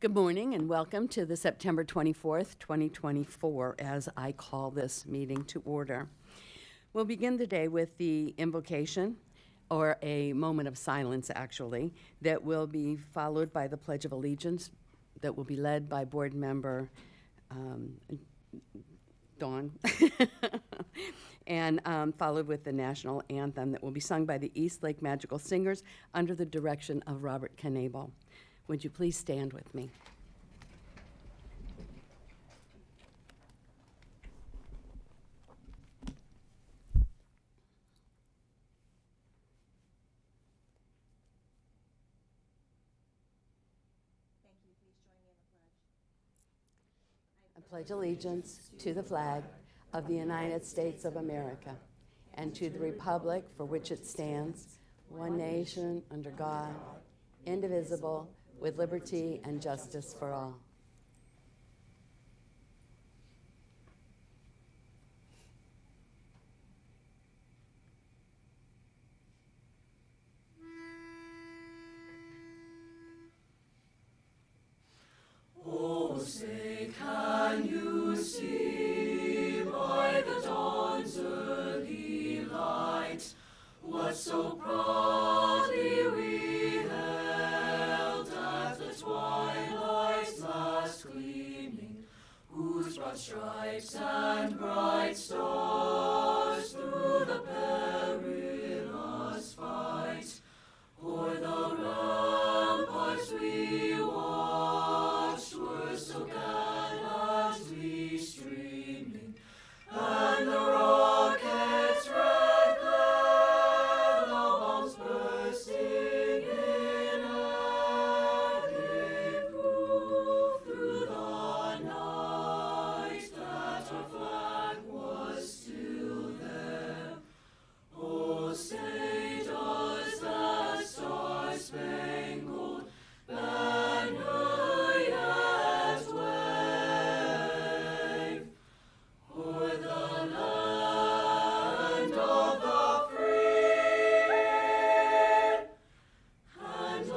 Good morning and welcome to the September 24th, 2024, as I call this meeting to order. We'll begin the day with the invocation, or a moment of silence, actually, that will be followed by the Pledge of Allegiance that will be led by board member Dawn, and followed with the national anthem that will be sung by the East Lake Magical Singers under the direction of Robert Knable. Would you please stand with me? I pledge allegiance to the flag of the United States of America and to the republic for which it stands, one nation, under God, indivisible, with liberty and justice for all. Oh, say, can you see by the dawn's early light what so proudly we held at the twilight's last gleaming, whose broad stripes and bright stars through the perilous fight o'er the ramparts we watched were so gallantly streaming, and the rockets' red glare, the bombs bursting in air, gave proof through the night that our flag was still there. Oh, say does that star-spangled banner yet wave o'er the land of the free and the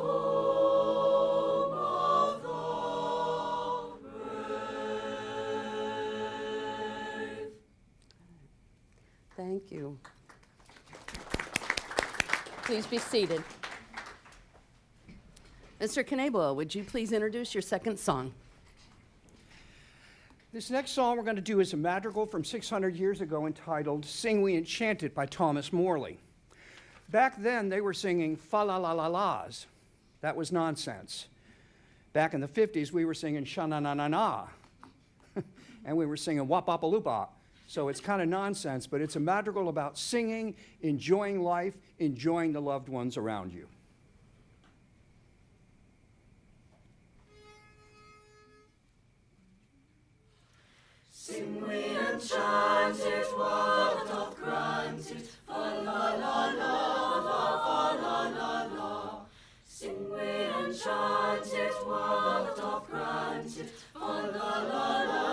home of the brave? Thank you. Please be seated. Mr. Knable, would you please introduce your second song? This next song we're going to do is a madrigal from 600 years ago entitled Sing We Enchanted by Thomas Morley. Back then, they were singing fa-la-la-la-las. That was nonsense. Back in the 50s, we were singing sha-na-na-na-na. And we were singing wop-bop-a-loop-bop. So it's kind of nonsense, but it's a madrigal about singing, enjoying life, enjoying the loved ones around you. Sing we enchanted, what doth grant it, fa-la-la-la, fa-la-la-la. Sing we enchanted, what doth grant it, fa-la-la-la,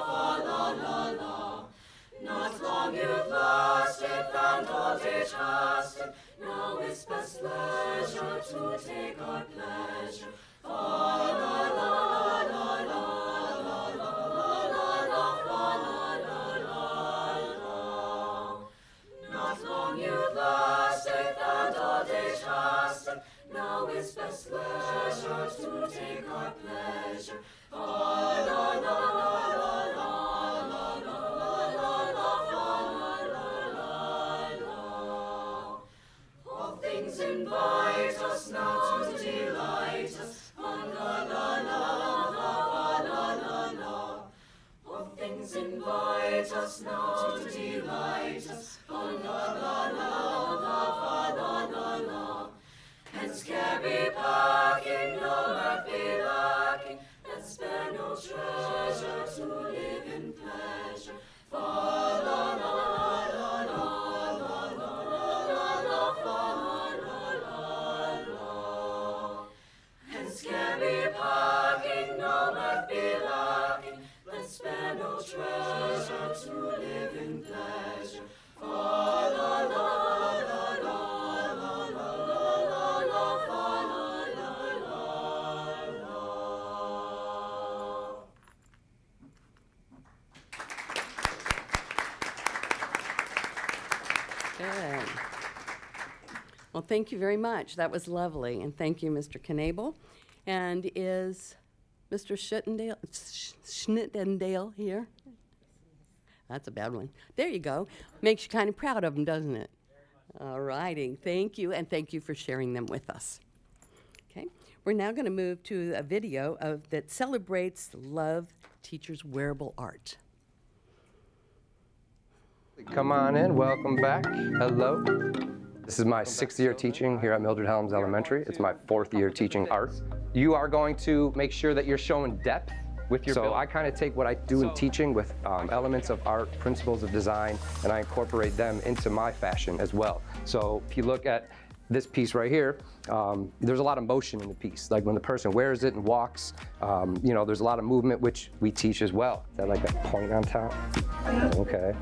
fa-la-la-la. Not long you've lasted, and all day trusted, now it's best pleasure to take our pleasure, fa-la-la-la-la. Not long you've lasted, and all day trusted, now it's best pleasure to take our pleasure. All things invite us now to delight us. All things invite us now to delight us. Hence care be packing, no mirth be lacking, and spare no treasure to live in pleasure. Hence care be packing, no mirth be lacking, and spare no treasure to live in pleasure. Fa-la-la-la-la-la-la-la-la-la-la. Good. Well, thank you very much. That was lovely. And thank you, Mr. Knable. And is Mr. Schnittendale here? That's a bad one. There you go. Makes you kind of proud of him, doesn't it? All righty. Thank you, and thank you for sharing them with us. Okay. We're now going to move to a video that celebrates Love Teachers' Wearable Art. Come on in, welcome back. Hello. This is my 6th year teaching here at Mildred Helms Elementary. It's my 4th year teaching art. You are going to make sure that you're showing depth with your build. I kind of take what I do in teaching with elements of art, principles of design, and I incorporate them into my fashion as well. So if you look at this piece right here, there's a lot of motion in the piece. Like when the person wears it and walks, you know, there's a lot of movement, which we teach as well. Is that like a point on top? Okay,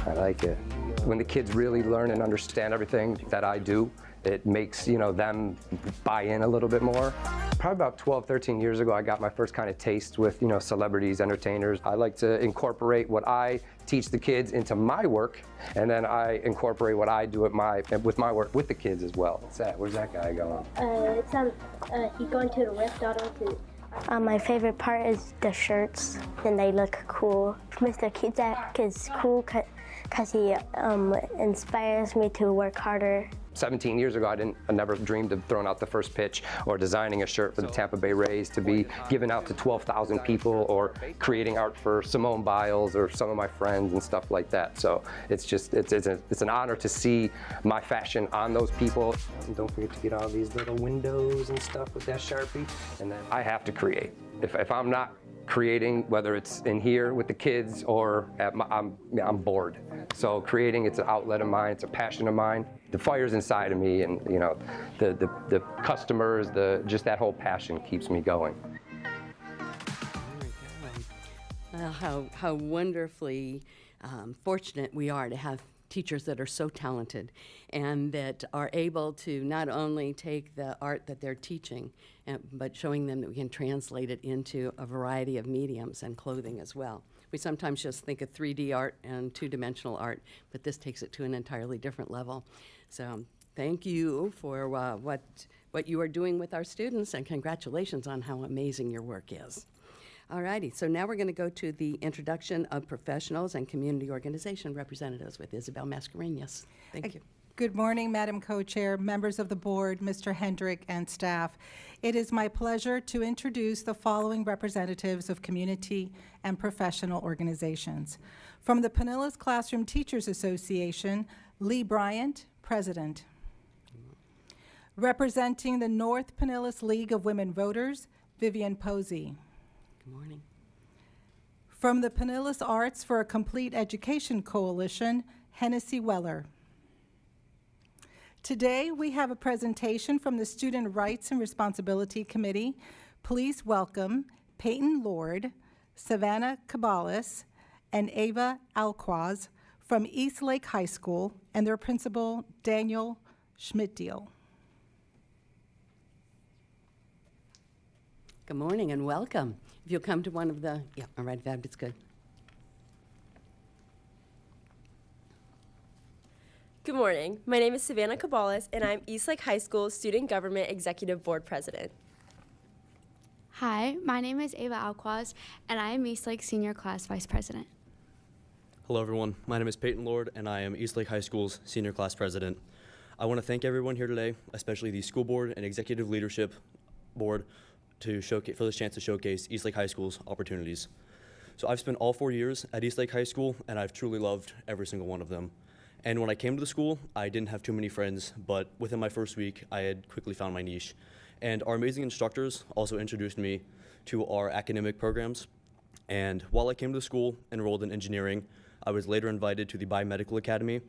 I like it. When the kids really learn and understand everything that I do, it makes, you know, them buy in a little bit more. Probably about 12, 13 years ago, I got my first kind of taste with, you know, celebrities, entertainers. I like to incorporate what I teach the kids into my work, and then I incorporate what I do with my work with the kids as well. What's that? Where's that guy going? He's going to the restaurant. My favorite part is the shirts, and they look cool. Mr. Kizak is cool because he inspires me to work harder. 17 years ago, I never dreamed of throwing out the first pitch or designing a shirt for the Tampa Bay Rays to be given out to 12,000 people, or creating art for Simone Biles or some of my friends and stuff like that. So it's an honor to see my fashion on those people. And don't forget to get all these little windows and stuff with that Sharpie. And then I have to create. If I'm not creating, whether it's in here with the kids or I'm bored. So creating, it's an outlet of mine, it's a passion of mine. The fire's inside of me, and you know, the customers, just that whole passion keeps me going. How wonderfully fortunate we are to have teachers that are so talented and that are able to not only take the art that they're teaching, but showing them that we can translate it into a variety of mediums and clothing as well. We sometimes just think of 3D art and two-dimensional art, but this takes it to an entirely different level. So thank you for what you are doing with our students, and congratulations on how amazing your work is. All righty, so now we're going to go to the introduction of professionals and community organization representatives with Isabel Mascarenas. Thank you. Good morning, Madam Co-Chair, members of the board, Mr. Hendrick, and staff. It is my pleasure to introduce the following representatives of community and professional organizations. From the Pinellas Classroom Teachers Association, Lee Bryant, President. Representing the North Pinellas League of Women Voters, Vivian Posey. Good morning. From the Pinellas Arts for a Complete Education Coalition, Hennessy Weller. Today, we have a presentation from the Student Rights and Responsibility Committee. Please welcome Peyton Lord, Savannah Cabales, and Ava Alquaz from East Lake High School, and their principal, Daniel Schmidtdeal. Good morning and welcome. If you'll come to one of the, yeah, all right, Vab, it's good. Good morning. My name is Savannah Cabales, and I'm East Lake High School Student Government Executive Board President. Hi, my name is Ava Alquaz, and I am East Lake Senior Class Vice President. Hello, everyone. My name is Peyton Lord, and I am East Lake High School's Senior Class President. I want to thank everyone here today, especially the school board and executive leadership board, for this chance to showcase East Lake High School's opportunities. So I've spent all 4 years at East Lake High School, and I've truly loved every single one of them. And when I came to the school, I didn't have too many friends, but within my first week, I had quickly found my niche. And our amazing instructors also introduced me to our academic programs. And while I came to the school, enrolled in engineering, I was later invited to the Biomedical Academy.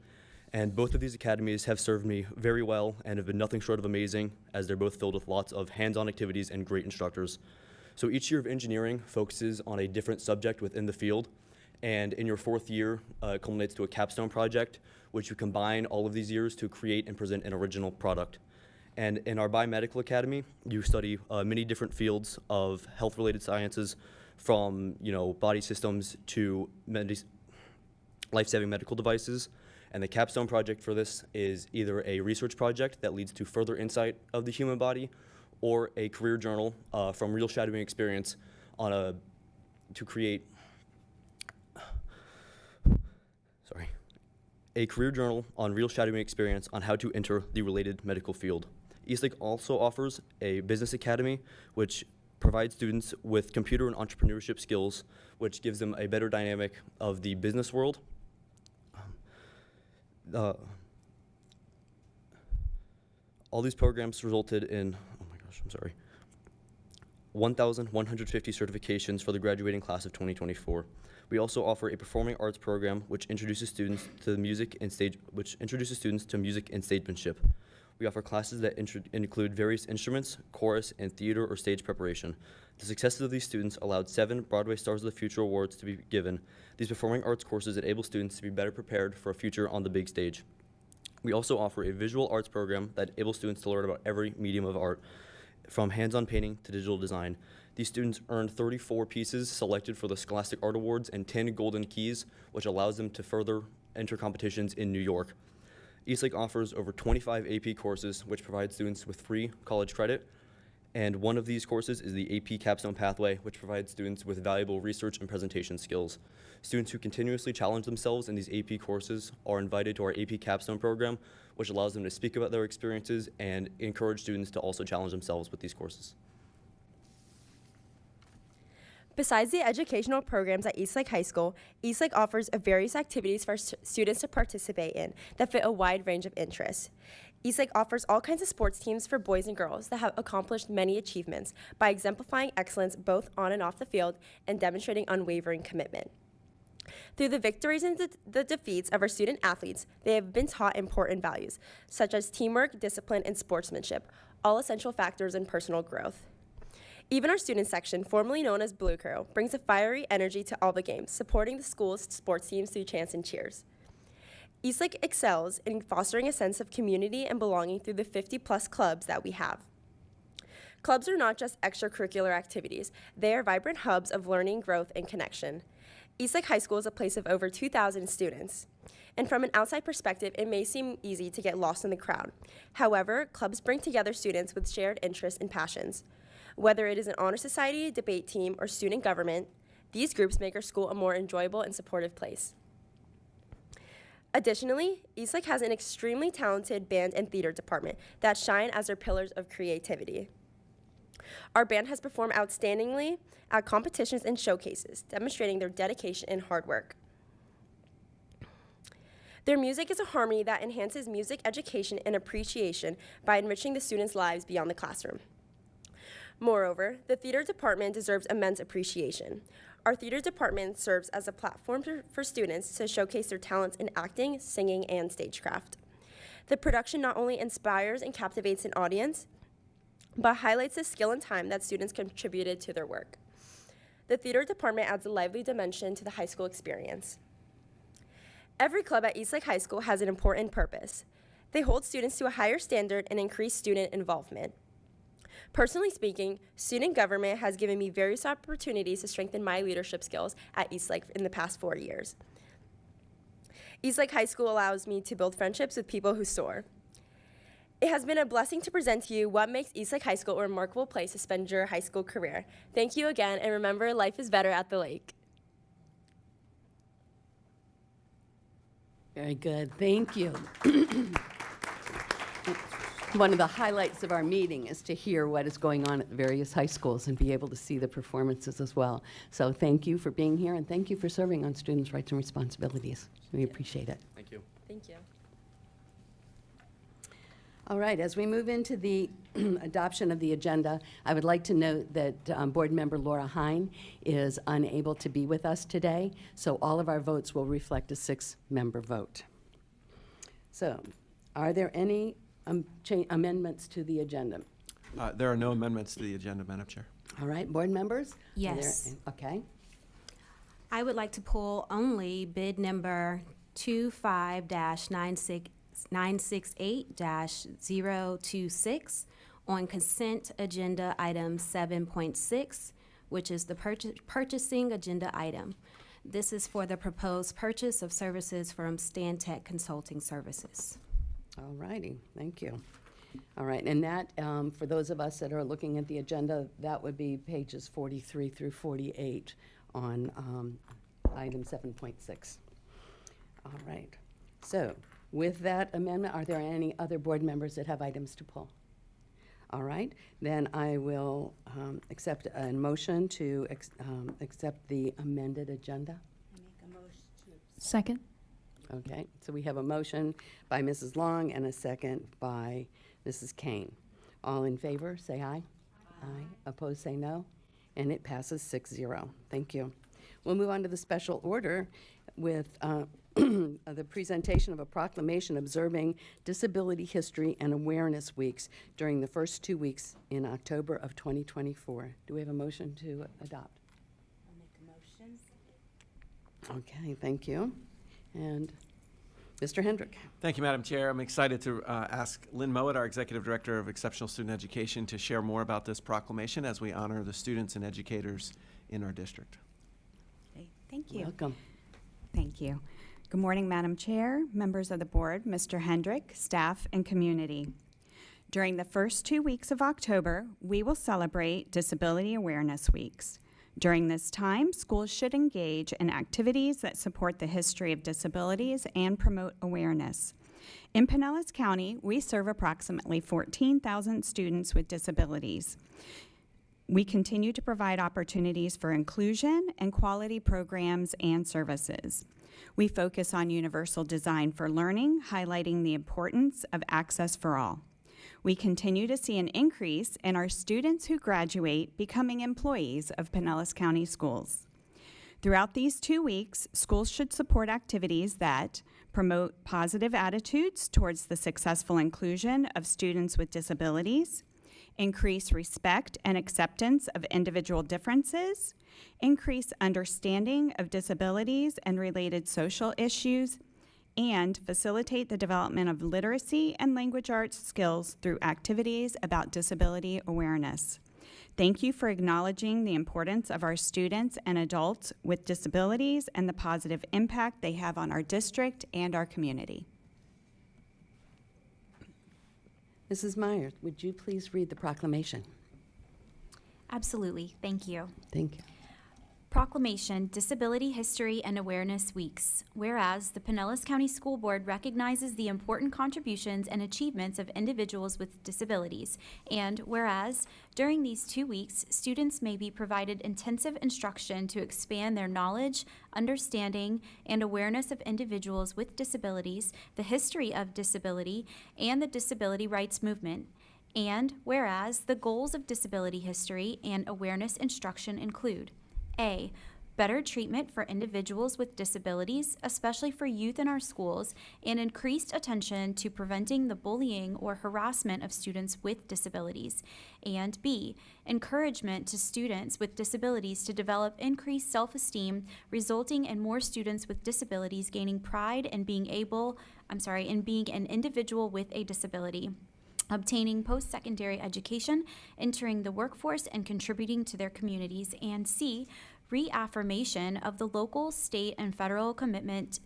And both of these academies have served me very well and have been nothing short of amazing, as they're both filled with lots of hands-on activities and great instructors. So each year of engineering focuses on a different subject within the field. And in your 4th year, it culminates to a capstone project, which you combine all of these years to create and present an original product. And in our Biomedical Academy, you study many different fields of health-related sciences, from body systems to life-saving medical devices. And the capstone project for this is either a research project that leads to further insight of the human body, or a career journal from real shadowing experience to create a career journal on real shadowing experience on how to enter the related medical field. Eastlake also offers a business academy, which provides students with computer and entrepreneurship skills, which gives them a better dynamic of the business world. All these programs resulted in, 1,150 certifications for the graduating class of 2024. We also offer a performing arts program which introduces students to music and stagemanship. We offer classes that include various instruments, chorus, and theater or stage preparation. The successes of these students allowed 7 Broadway Stars of the Future awards to be given. These performing arts courses enable students to be better prepared for a future on the big stage. We also offer a visual arts program that enables students to learn about every medium of art, from hands-on painting to digital design. These students earned 34 pieces selected for the Scholastic Art Awards and 10 Golden Keys, which allows them to further enter competitions in New York. Eastlake offers over 25 AP courses, which provide students with free college credit. And one of these courses is the AP Capstone Pathway, which provides students with valuable research and presentation skills. Students who continuously challenge themselves in these AP courses are invited to our AP Capstone program, which allows them to speak about their experiences and encourage students to also challenge themselves with these courses. Besides the educational programs at Eastlake High School, Eastlake offers various activities for students to participate in that fit a wide range of interests. Eastlake offers all kinds of sports teams for boys and girls that have accomplished many achievements by exemplifying excellence both on and off the field and demonstrating unwavering commitment. Through the victories and the defeats of our student athletes, they have been taught important values, such as teamwork, discipline, and sportsmanship, all essential factors in personal growth. Even our student section, formerly known as Blue Crew, brings a fiery energy to all the games, supporting the school's sports teams through chants and cheers. Eastlake excels in fostering a sense of community and belonging through the 50-plus clubs that we have. Clubs are not just extracurricular activities. They are vibrant hubs of learning, growth, and connection. Eastlake High School is a place of over 2,000 students. And from an outside perspective, it may seem easy to get lost in the crowd. However, clubs bring together students with shared interests and passions. Whether it is an honor society, debate team, or student government, these groups make our school a more enjoyable and supportive place. Additionally, Eastlake has an extremely talented band and theater department that shine as their pillars of creativity. Our band has performed outstandingly at competitions and showcases, demonstrating their dedication and hard work. Their music is a harmony that enhances music education and appreciation by enriching the students' lives beyond the classroom. Moreover, the theater department deserves immense appreciation. Our theater department serves as a platform for students to showcase their talents in acting, singing, and stagecraft. The production not only inspires and captivates an audience, but highlights the skill and time that students contributed to their work. The theater department adds a lively dimension to the high school experience. Every club at Eastlake High School has an important purpose. They hold students to a higher standard and increase student involvement. Personally speaking, student government has given me various opportunities to strengthen my leadership skills at Eastlake in the past 4 years. Eastlake High School allows me to build friendships with people who soar. It has been a blessing to present to you what makes Eastlake High School a remarkable place to spend your high school career. Thank you again, and remember, life is better at the lake. Very good, thank you. One of the highlights of our meeting is to hear what is going on at the various high schools and be able to see the performances as well. So thank you for being here, and thank you for serving on Students' Rights and Responsibilities. We appreciate it. Thank you. Thank you. All right, as we move into the adoption of the agenda, I would like to note that Board Member Laura Hine is unable to be with us today, so all of our votes will reflect a 6-member vote. So, are there any amendments to the agenda? There are no amendments to the agenda, Madam Chair. All right, board members? Yes. Okay. I would like to pull only bid number 25-968-026 on consent agenda item 7.6, which is the purchasing agenda item. This is for the proposed purchase of services from Stantec Consulting Services. All righty, thank you. All right, and that, for those of us that are looking at the agenda, that would be pages 43 through 48 on item 7.6. All right, so with that amendment, are there any other board members that have items to pull? All right, then I will accept a motion to accept the amended agenda. Second. Okay, so we have a motion by Mrs. Long and a second by Mrs. Kane. All in favor, say aye. Aye. Opposed, say no. And it passes 6-0. Thank you. We'll move on to the special order with the presentation of a proclamation observing Disability History and Awareness Weeks during the first 2 weeks in October of 2024. Do we have a motion to adopt? I'll make a motion. Okay, thank you. And Mr. Hendrick. Thank you, Madam Chair. I'm excited to ask Lynn Mowat, our Executive Director of Exceptional Student Education, to share more about this proclamation as we honor the students and educators in our district. Okay, thank you. Welcome. Thank you. Good morning, Madam Chair, members of the board, Mr. Hendrick, staff, and community. During the first 2 weeks of October, we will celebrate Disability Awareness Weeks. During this time, schools should engage in activities that support the history of disabilities and promote awareness. In Pinellas County, we serve approximately 14,000 students with disabilities. We continue to provide opportunities for inclusion and quality programs and services. We focus on universal design for learning, highlighting the importance of access for all. We continue to see an increase in our students who graduate becoming employees of Pinellas County Schools. Throughout these 2 weeks, schools should support activities that promote positive attitudes towards the successful inclusion of students with disabilities, increase respect and acceptance of individual differences, increase understanding of disabilities and related social issues, and facilitate the development of literacy and language arts skills through activities about disability awareness. Thank you for acknowledging the importance of our students and adults with disabilities and the positive impact they have on our district and our community. Mrs. Myers, would you please read the proclamation? Absolutely. Thank you. Thank you. Proclamation, Disability History and Awareness Weeks. Whereas the Pinellas County School Board recognizes the important contributions and achievements of individuals with disabilities. And whereas during these 2 weeks, students may be provided intensive instruction to expand their knowledge, understanding, and awareness of individuals with disabilities, the history of disability, and the disability rights movement. And whereas the goals of disability history and awareness instruction include A, better treatment for individuals with disabilities, especially for youth in our schools, and increased attention to preventing the bullying or harassment of students with disabilities. And B, encouragement to students with disabilities to develop increased self-esteem, resulting in more students with disabilities gaining pride in being an individual with a disability, obtaining post-secondary education, entering the workforce, and contributing to their communities. And C, reaffirmation of the local, state, and federal commitment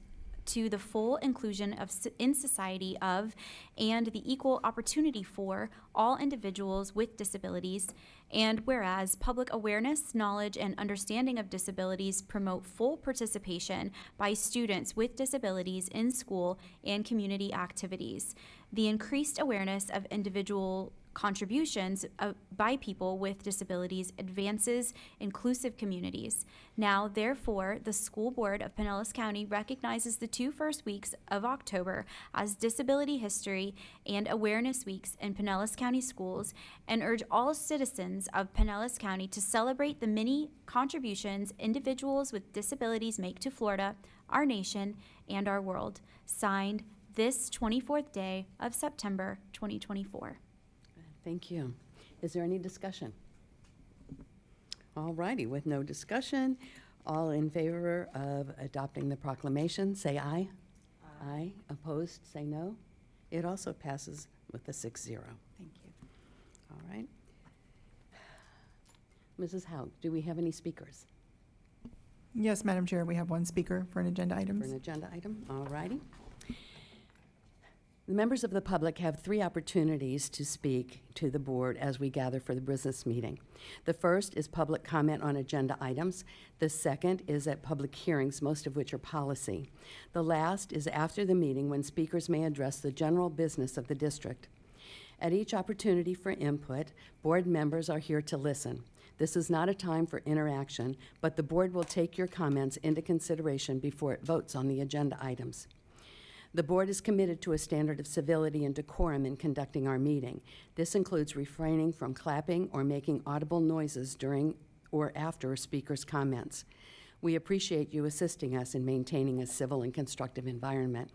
to the full inclusion in society of and the equal opportunity for all individuals with disabilities. And whereas public awareness, knowledge, and understanding of disabilities promote full participation by students with disabilities in school and community activities. The increased awareness of individual contributions by people with disabilities advances inclusive communities. Now, therefore, the School Board of Pinellas County recognizes the 2 first weeks of October as Disability History and Awareness Weeks in Pinellas County Schools and urge all citizens of Pinellas County to celebrate the many contributions individuals with disabilities make to Florida, our nation, and our world. Signed, this 24th day of September 2024. Thank you. Is there any discussion? All righty, with no discussion, all in favor of adopting the proclamation, say aye. Aye. Opposed, say no. It also passes with a 6-0. Thank you. All right. Mrs. Haug, do we have any speakers? Yes, Madam Chair, we have one speaker for an agenda For item. an agenda item, all righty. The members of the public have 3 opportunities to speak to the board as we gather for the business meeting. The first is public comment on agenda items. The second is at public hearings, most of which are policy. The last is after the meeting when speakers may address the general business of the district. At each opportunity for input, board members are here to listen. This is not a time for interaction, but the board will take your comments into consideration before it votes on the agenda items. The board is committed to a standard of civility and decorum in conducting our meeting. This includes refraining from clapping or making audible noises during or after a speaker's comments. We appreciate you assisting us in maintaining a civil and constructive environment.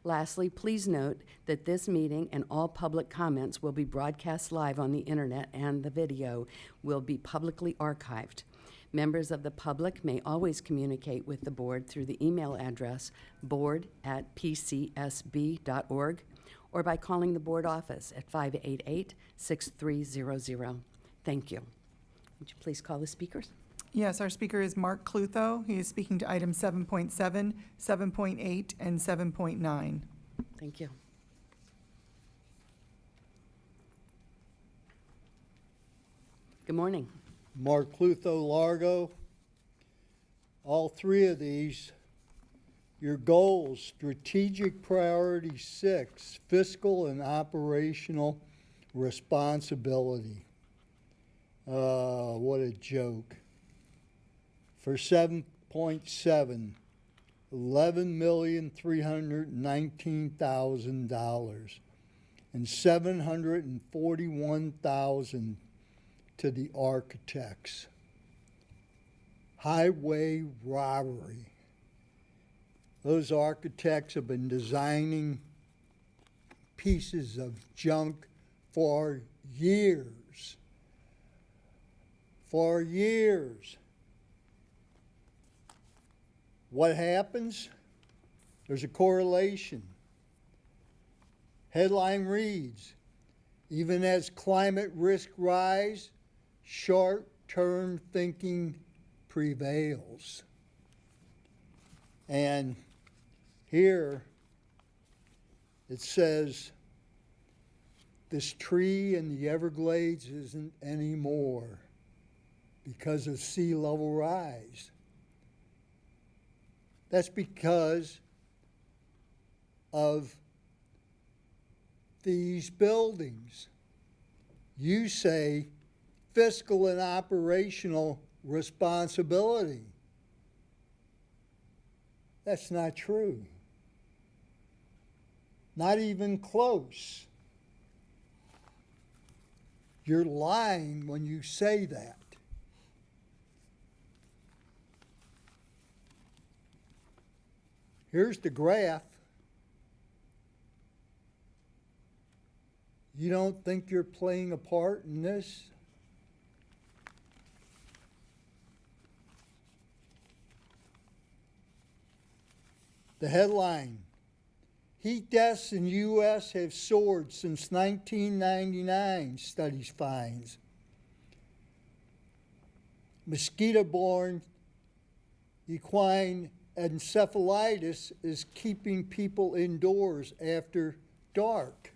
Lastly, please note that this meeting and all public comments will be broadcast live on the internet, and the video will be publicly archived. Members of the public may always communicate with the board through the email address board@pcsb.org or by calling the board office at 588-6300. Thank you. Would you please call the speakers? Yes, our speaker is Mark Clutho. He is speaking to items 7.7, 7.8, and 7.9. Thank you. Good morning. Mark Clutho, Largo. All 3 of these, your goals: strategic priority 6, fiscal and operational responsibility. What a joke. For 7.7, $11,319,000 and $741,000 to the architects. Highway robbery. Those architects have been designing pieces of junk for years. For years. What happens? There's a correlation. Headline reads, even as climate risks rise, short-term thinking prevails. And here it says, this tree in the Everglades isn't anymore because of sea level rise. That's because of these buildings. You say fiscal and operational responsibility. That's not true. Not even close. You're lying when you say that. Here's the graph. You don't think you're playing a part in this? The headline, heat deaths in U.S. have soared since 1999, studies finds. Mosquito-borne equine encephalitis is keeping people indoors after dark.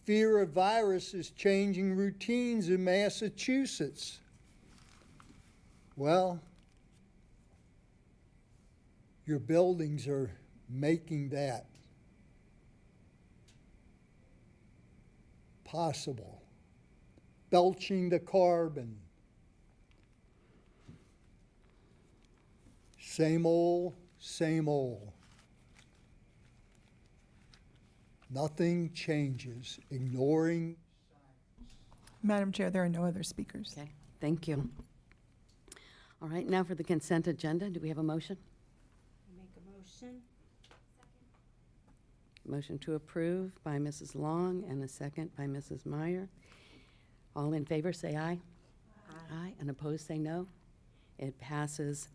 Fear of virus is changing routines in Massachusetts. Well, your buildings are making that possible. Belching the carbon. Same old, same old. Nothing changes. Ignoring. Madam Chair, there are no other speakers. Okay, thank you. All right, now for the consent agenda. Do we have a motion? Make a motion. Motion to approve by Mrs. Long and a second by Mrs. Meyer. All in favor say aye. Aye. And opposed say no. It passes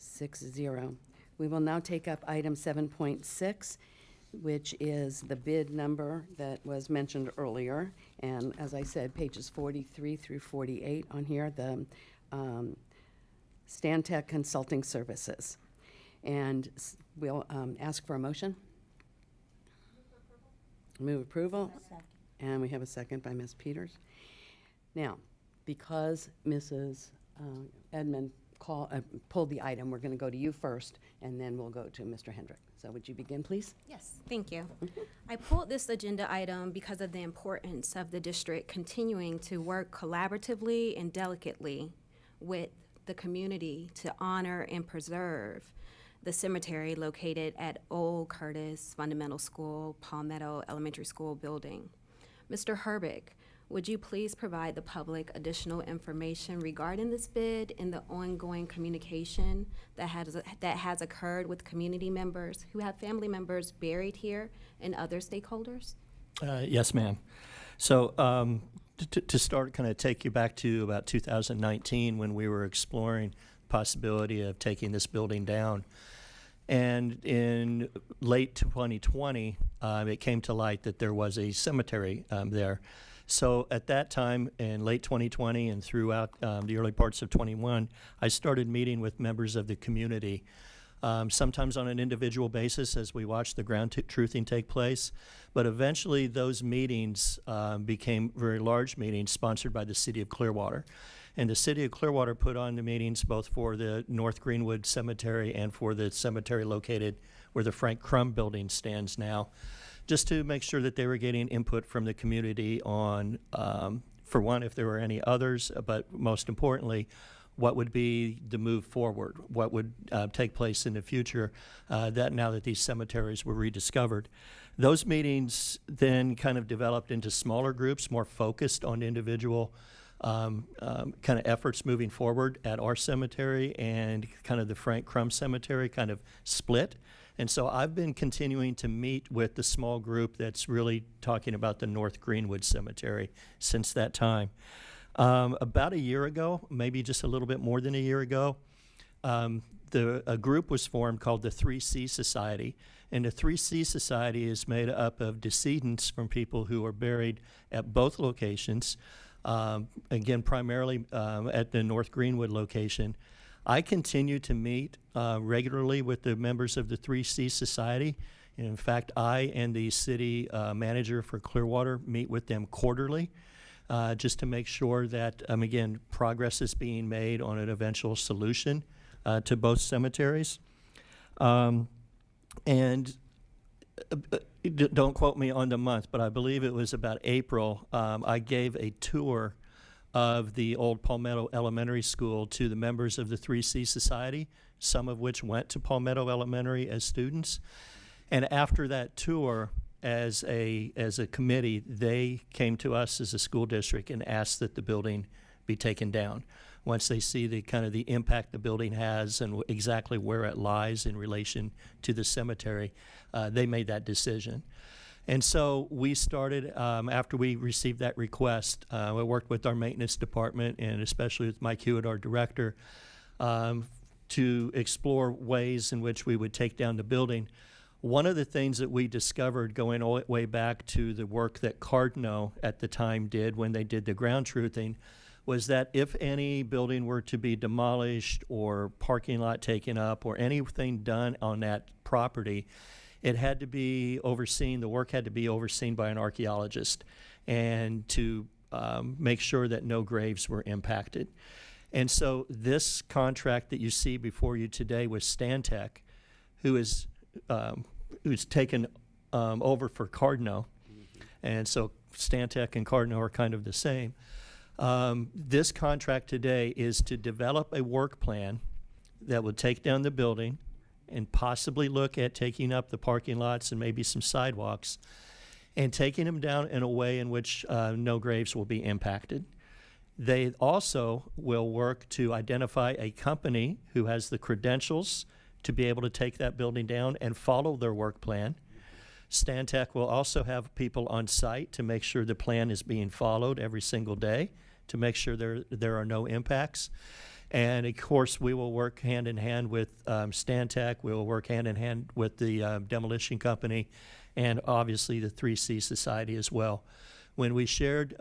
6-0. We will now take up item 7.6. which is the bid number that was mentioned earlier. And as I said, pages 43 through 48 on here, the Stantec Consulting Services. And we'll ask for a motion. Move approval. And we have a second by Ms. Peters. Now, because Mrs. Edmond pulled the item, we're going to go to you first, and then we'll go to Mr. Hendrick. So would you begin, please? Yes, thank you. I pulled this agenda item because of the importance of the district continuing to work collaboratively and delicately with the community to honor and preserve the cemetery located at Old Curtis Fundamental School, Palmetto Elementary School building. Mr. Herbeck, would you please provide the public additional information regarding this bid and the ongoing communication that has occurred with community members who have family members buried here and other stakeholders? Yes, ma'am. So to start, kind of take you back to about 2019 when we were exploring the possibility of taking this building down. And in late 2020, it came to light that there was a cemetery there. So at that time, in late 2020 and throughout the early parts of 21, I started meeting with members of the community, sometimes on an individual basis as we watched the ground truthing take place. But eventually those meetings became very large meetings sponsored by the City of Clearwater. And the City of Clearwater put on the meetings both for the North Greenwood Cemetery and for the cemetery located where the Frank Crum building stands now, just to make sure that they were getting input from the community on, for one, if there were any others, but most importantly, what would be the move forward, what would take place in the future that now that these cemeteries were rediscovered. Those meetings then kind of developed into smaller groups, more focused on individual kind of efforts moving forward at our cemetery, and kind of the Frank Crum Cemetery kind of split. And so I've been continuing to meet with the small group that's really talking about the North Greenwood Cemetery since that time. About a year ago, maybe just a little bit more than a year ago, a group was formed called the 3C Society. And the 3C Society is made up of decedents from people who are buried at both locations, again, primarily at the North Greenwood location. I continue to meet regularly with the members of the 3C Society. And in fact, I and the city manager for Clearwater meet with them quarterly just to make sure that, again, progress is being made on an eventual solution to both cemeteries. And don't quote me on the month, but I believe it was about April, I gave a tour of the old Palmetto Elementary School to the members of the 3C Society, some of which went to Palmetto Elementary as students. And after that tour, as a committee, they came to us as a school district and asked that the building be taken down. Once they see the kind of the impact the building has and exactly where it lies in relation to the cemetery, they made that decision. And so we started, after we received that request, we worked with our maintenance department and especially with Mike Hewitt, our director, to explore ways in which we would take down the building. One of the things that we discovered going all the way back to the work that Cardno at the time did when they did the ground truthing was that if any building were to be demolished or parking lot taken up or anything done on that property, it had to be overseen, the work had to be overseen by an archaeologist and to make sure that no graves were impacted. And so this contract that you see before you today with Stantec, who's taken over for Cardno, and so Stantec and Cardno are kind of the same. This contract today is to develop a work plan that would take down the building and possibly look at taking up the parking lots and maybe some sidewalks and taking them down in a way in which no graves will be impacted. They also will work to identify a company who has the credentials to be able to take that building down and follow their work plan. Stantec will also have people on site to make sure the plan is being followed every single day to make sure there are no impacts. And of course, we will work hand in hand with Stantec. We will work hand in hand with the demolition company and obviously the 3C Society as well. When we shared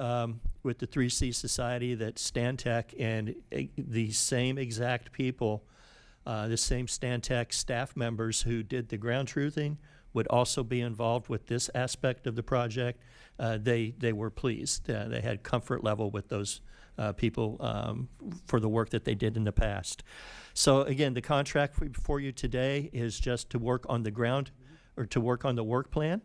with the 3C Society that Stantec and the same exact people, the same Stantec staff members who did the ground truthing would also be involved with this aspect of the project, they were pleased. They had comfort level with those people for the work that they did in the past. So again, the contract for you today is just to work on the ground, or to work on the work plan,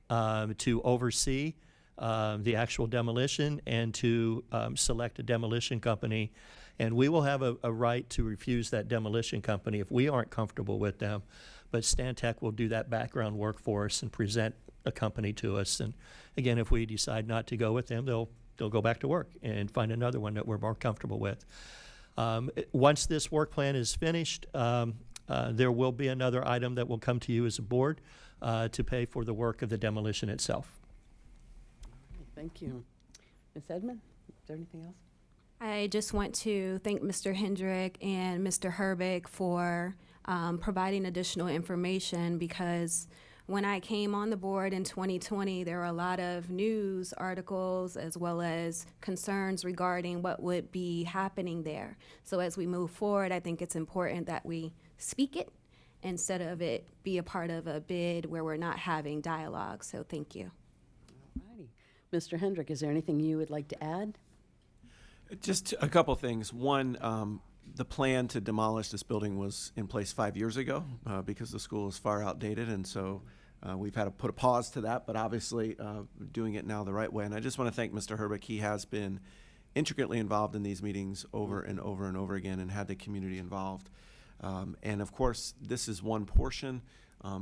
to oversee the actual demolition, and to select a demolition company. And we will have a right to refuse that demolition company if we aren't comfortable with them. But Stantec will do that background work for us and present a company to us. And again, if we decide not to go with them, they'll go back to work and find another one that we're more comfortable with. Once this work plan is finished, there will be another item that will come to you as a board to pay for the work of the demolition itself. Thank you. Ms. Edmond, is there anything else? I just want to thank Mr. Hendrick and Mr. Herbig for providing additional information, because when I came on the board in 2020, there were a lot of news articles as well as concerns regarding what would be happening there. So as we move forward, I think it's important that we speak it instead of it be a part of a bid where we're not having dialogue. So thank you. All righty. Mr. Hendrick, is there anything you would like to add? Just a couple things. One, the plan to demolish this building was in place 5 years ago because the school is far outdated, and so we've had to put a pause to that, but obviously doing it now the right way. And I just want to thank Mr. Herbeck. He has been intricately involved in these meetings over and over and over again and had the community involved. And of course, this is one portion.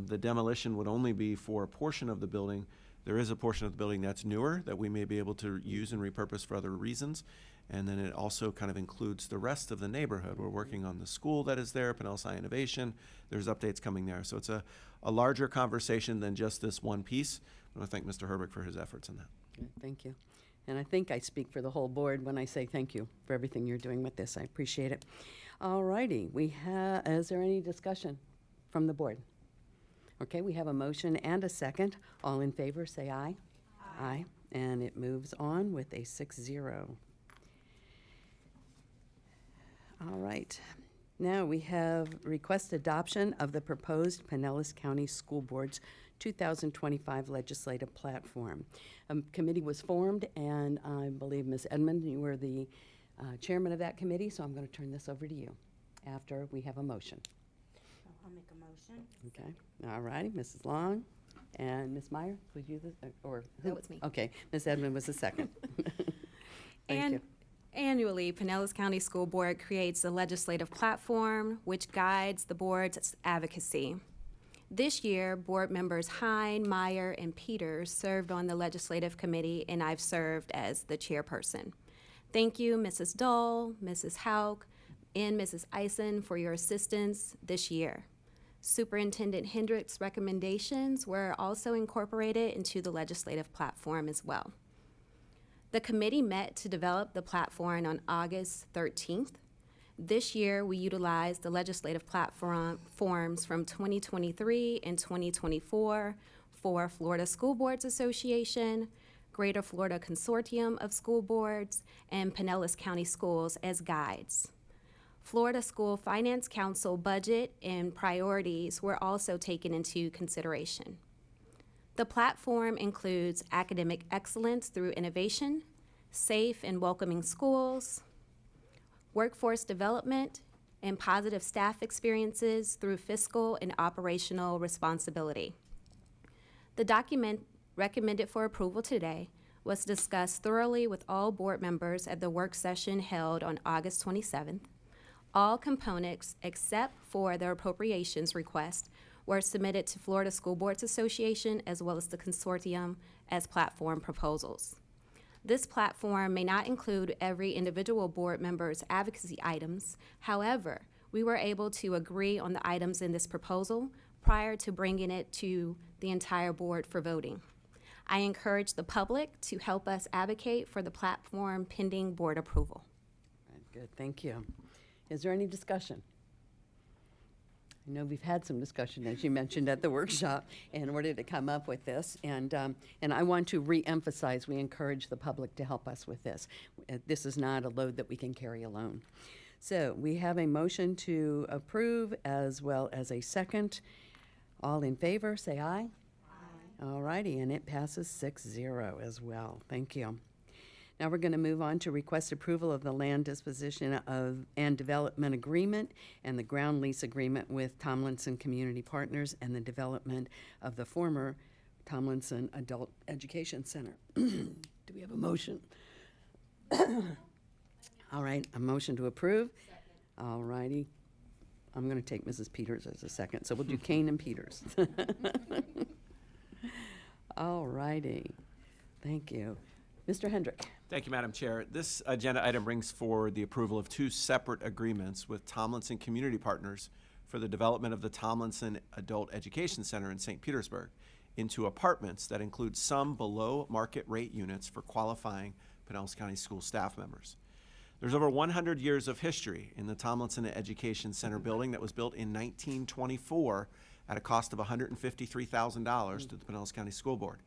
The demolition would only be for a portion of the building. There is a portion of the building that's newer that we may be able to use and repurpose for other reasons. And then it also kind of includes the rest of the neighborhood. We're working on the school that is there, Pinellas High Innovation. There's updates coming there. So it's a larger conversation than just this one piece. I want to thank Mr. Herbeck for his efforts in that. Good, thank you. And I think I speak for the whole board when I say thank you for everything you're doing with this. I appreciate it. All righty. Is there any discussion from the board? Okay, we have a motion and a second. All in favor, say aye. Aye. Aye. And it moves on with a 6-0. All right. Now we have request adoption of the proposed Pinellas County School Board's 2025 legislative platform. A committee was formed, and I believe, Ms. Edmond, you were the chairman of that committee, so I'm going to turn this over to you after we have a motion. I'll make a motion. Okay. All righty. Mrs. Long and Ms. Meyer, would you, or who? That was me. Okay. Ms. Edmond was the second. Thank you. Annually, Pinellas County School Board creates a legislative platform which guides the board's advocacy. This year, board members Hine, Meyer, and Peters served on the legislative committee, and I've served as the chairperson. Thank you, Mrs. Dole, Mrs. Hauk, and Mrs. Eisen for your assistance this year. Superintendent Hendrick's recommendations were also incorporated into the legislative platform as well. The committee met to develop the platform on August 13th. This year, we utilized the legislative platforms from 2023 and 2024 for Florida School Boards Association, Greater Florida Consortium of School Boards, and Pinellas County Schools as guides. Florida School Finance Council budget and priorities were also taken into consideration. The platform includes academic excellence through innovation, safe and welcoming schools, workforce development, and positive staff experiences through fiscal and operational responsibility. The document recommended for approval today was discussed thoroughly with all board members at the work session held on August 27th. All components, except for the appropriations request, were submitted to Florida School Boards Association as well as the consortium as platform proposals. This platform may not include every individual board member's advocacy items. However, we were able to agree on the items in this proposal prior to bringing it to the entire board for voting. I encourage the public to help us advocate for the platform pending board approval. Good, thank you. Is there any discussion? I know we've had some discussion, as you mentioned, at the workshop in order to come up with this. And I want to re-emphasize, we encourage the public to help us with this. This is not a load that we can carry alone. So we have a motion to approve as well as a second. All in favor, say aye. Aye. All righty, and it passes 6-0 as well. Thank you. Now we're going to move on to request approval of the land disposition and development agreement and the ground lease agreement with Tomlinson Community Partners and the development of the former Tomlinson Adult Education Center. Do we have a motion? All right, a motion to approve. Second. All righty. I'm going to take Mrs. Peters as a second, so we'll do Kane and Peters. All righty. Thank you. Mr. Hendrick. Thank you, Madam Chair. This agenda item brings forward the approval of 2 separate agreements with Tomlinson Community Partners for the development of the Tomlinson Adult Education Center in St. Petersburg into apartments that include some below market rate units for qualifying Pinellas County School staff members. There's over 100 years of history in the Tomlinson Education Center building that was built in 1924 at a cost of $153,000 to the Pinellas County School Board.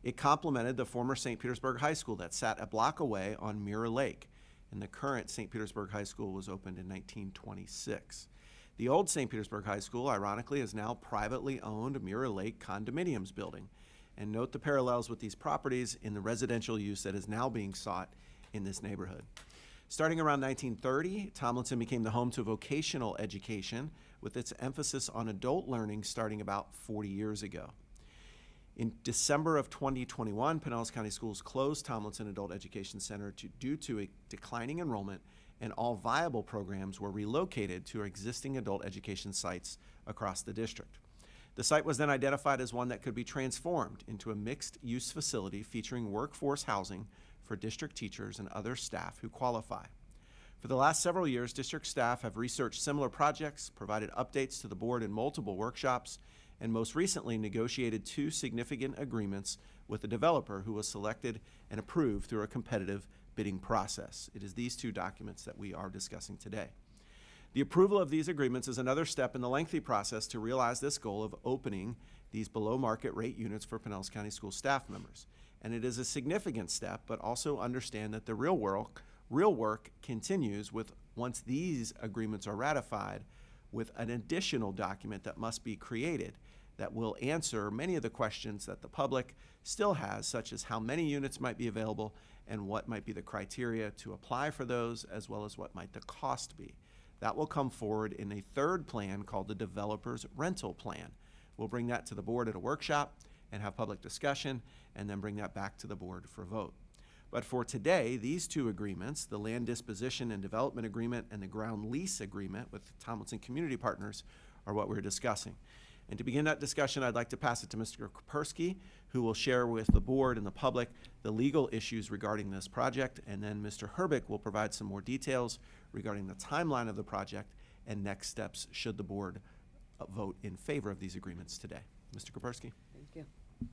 It complemented the former St. Petersburg High School that sat a block away on Mirror Lake, and the current St. Petersburg High School was opened in 1926. The old St. Petersburg High School, ironically, is now privately owned Mirror Lake Condominiums building. And note the parallels with these properties in the residential use that is now being sought in this neighborhood. Starting around 1930, Tomlinson became the home to vocational education, with its emphasis on adult learning starting about 40 years ago. In December of 2021, Pinellas County Schools closed Tomlinson Adult Education Center due to a declining enrollment, and all viable programs were relocated to existing adult education sites across the district. The site was then identified as one that could be transformed into a mixed-use facility featuring workforce housing for district teachers and other staff who qualify. For the last several years, district staff have researched similar projects, provided updates to the board in multiple workshops, and most recently negotiated 2 significant agreements with a developer who was selected and approved through a competitive bidding process. It is these 2 documents that we are discussing today. The approval of these agreements is another step in the lengthy process to realize this goal of opening these below market rate units for Pinellas County School staff members. And it is a significant step, but also understand that the real work continues with, once these agreements are ratified, with an additional document that must be created that will answer many of the questions that the public still has, such as how many units might be available and what might be the criteria to apply for those, as well as what might the cost be. That will come forward in a 3rd plan called the Developer's Rental Plan. We'll bring that to the board at a workshop and have public discussion, and then bring that back to the board for vote. But for today, these 2 agreements, the Land Disposition and Development Agreement and the Ground Lease Agreement with Tomlinson Community Partners, are what we're discussing. And to begin that discussion, I'd like to pass it to Mr. Kopersky, who will share with the board and the public the legal issues regarding this project, and then Mr. Herbick will provide some more details regarding the timeline of the project and next steps should the board vote in favor of these agreements today. Mr. Kopersky. Thank you.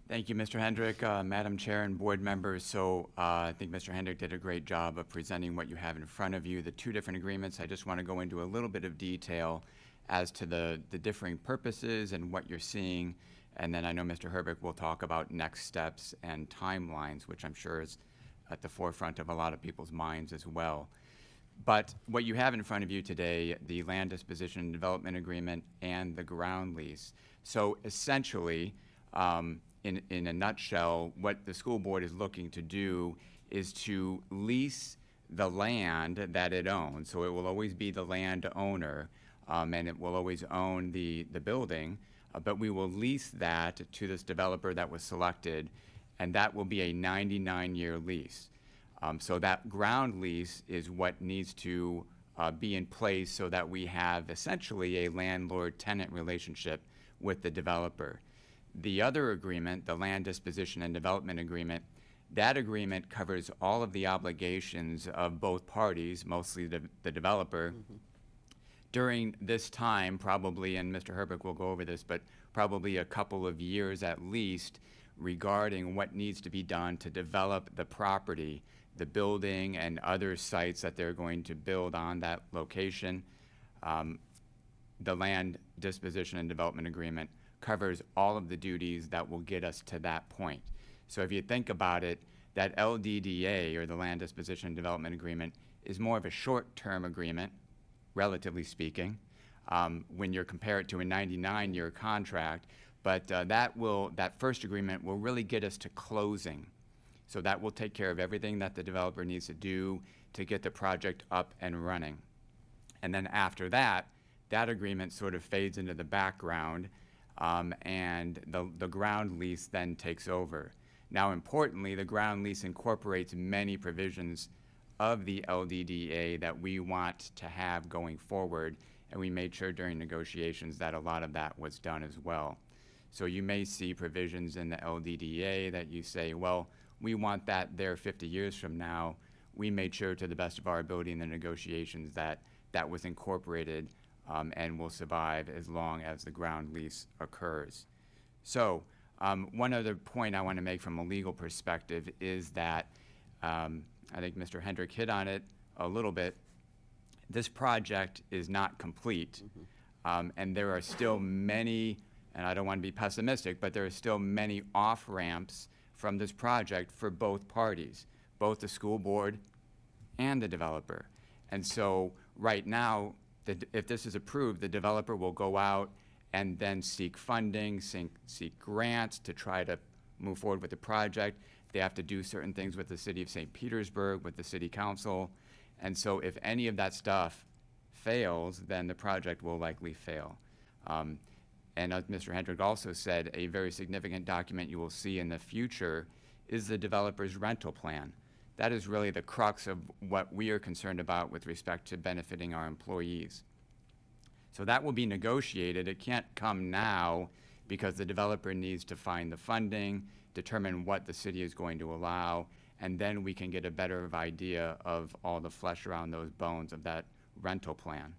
Thank you, Mr. Hendrick, Madam Chair and board members. So I think Mr. Hendrick did a great job of presenting what you have in front of you, the 2 different agreements. I just want to go into a little bit of detail as to the differing purposes and what you're seeing. And then I know Mr. Herbick will talk about next steps and timelines, which I'm sure is at the forefront of a lot of people's minds as well. But what you have in front of you today, the Land Disposition and Development Agreement and the ground lease. So essentially, in a nutshell, what the school board is looking to do is to lease the land that it owns. So it will always be the landowner, and it will always own the building, but we will lease that to this developer that was selected, and that will be a 99-year lease. So that ground lease is what needs to be in place so that we have essentially a landlord-tenant relationship with the developer. The other agreement, the Land Disposition and Development Agreement, that agreement covers all of the obligations of both parties, mostly the developer. During this time, probably, and Mr. Herbick will go over this, but probably a couple of years at least, regarding what needs to be done to develop the property, the building and other sites that they're going to build on that location. the land disposition and development agreement covers all of the duties that will get us to that point. So if you think about it, that LDDA, or the Land Disposition and Development Agreement, is more of a short-term agreement, relatively speaking, when you compare it to a 99-year contract. But that first agreement will really get us to closing. So that will take care of everything that the developer needs to do to get the project up and running. And then after that, that agreement sort of fades into the background, and the ground lease then takes over. Now, importantly, the ground lease incorporates many provisions of the LDDA that we want to have going forward, and we made sure during negotiations that a lot of that was done as well. So you may see provisions in the LDDA that you say, well, we want that there 50 years from now. We made sure to the best of our ability in the negotiations that that was incorporated and will survive as long as the ground lease occurs. So one other point I want to make from a legal perspective is that I think Mr. Hendrick hit on it a little bit. This project is not complete, and there are still many, and I don't want to be pessimistic, but there are still many off-ramps from this project for both parties, both the school board and the developer. And so right now, if this is approved, the developer will go out and then seek funding, seek grants to try to move forward with the project. They have to do certain things with the city of St. Petersburg, with the city council. And so if any of that stuff fails, then the project will likely fail. And as Mr. Hendrick also said, a very significant document you will see in the future is the developer's rental plan. That is really the crux of what we are concerned about with respect to benefiting our employees. So that will be negotiated. It can't come now because the developer needs to find the funding, determine what the city is going to allow, and then we can get a better idea of all the flesh around those bones of that rental plan.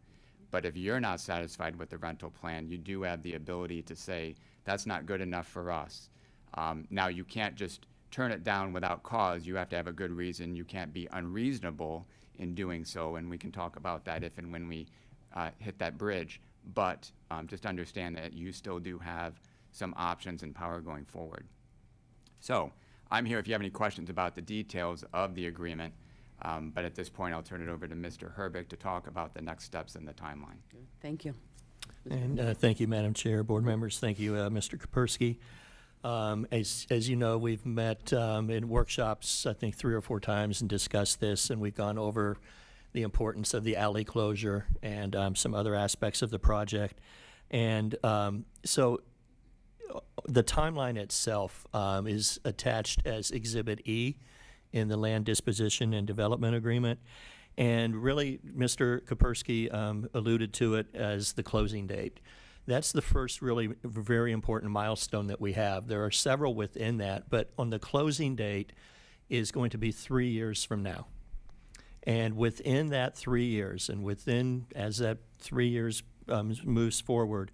But if you're not satisfied with the rental plan, you do have the ability to say, that's not good enough for us. Now, you can't just turn it down without cause. You have to have a good reason. You can't be unreasonable in doing so, and we can talk about that if and when we hit that bridge. But just understand that you still do have some options and power going forward. So I'm here if you have any questions about the details of the agreement. But at this point, I'll turn it over to Mr. Herbeck to talk about the next steps in the timeline. Thank you. And thank you, Madam Chair, board members. Thank you, Mr. Kapersky. As you know, we've met in workshops, I think 3 or 4 times, and discussed this, and we've gone over the importance of the alley closure and some other aspects of the project. And so the timeline itself is attached as Exhibit E in the Land Disposition and Development Agreement. And really, Mr. Kapersky alluded to it as the closing date. That's the first really very important milestone that we have. There are several within that, but on the closing date is going to be 3 years from now. And within that 3 years, and within, as that 3 years moves forward,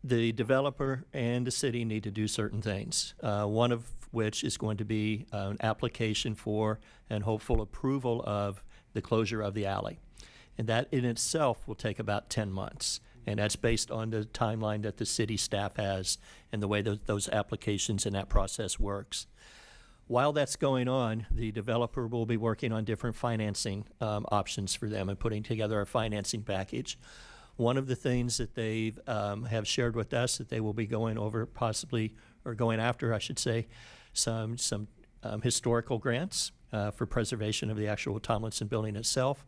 the developer and the city need to do certain things, one of which is going to be an application for and hopeful approval of the closure of the alley. And that in itself will take about 10 months. And that's based on the timeline that the city staff has and the way those applications and that process works. While that's going on, the developer will be working on different financing options for them and putting together a financing package. One of the things that they have shared with us that they will be going over possibly, or going after, I should say, some historical grants for preservation of the actual Tomlinson building itself.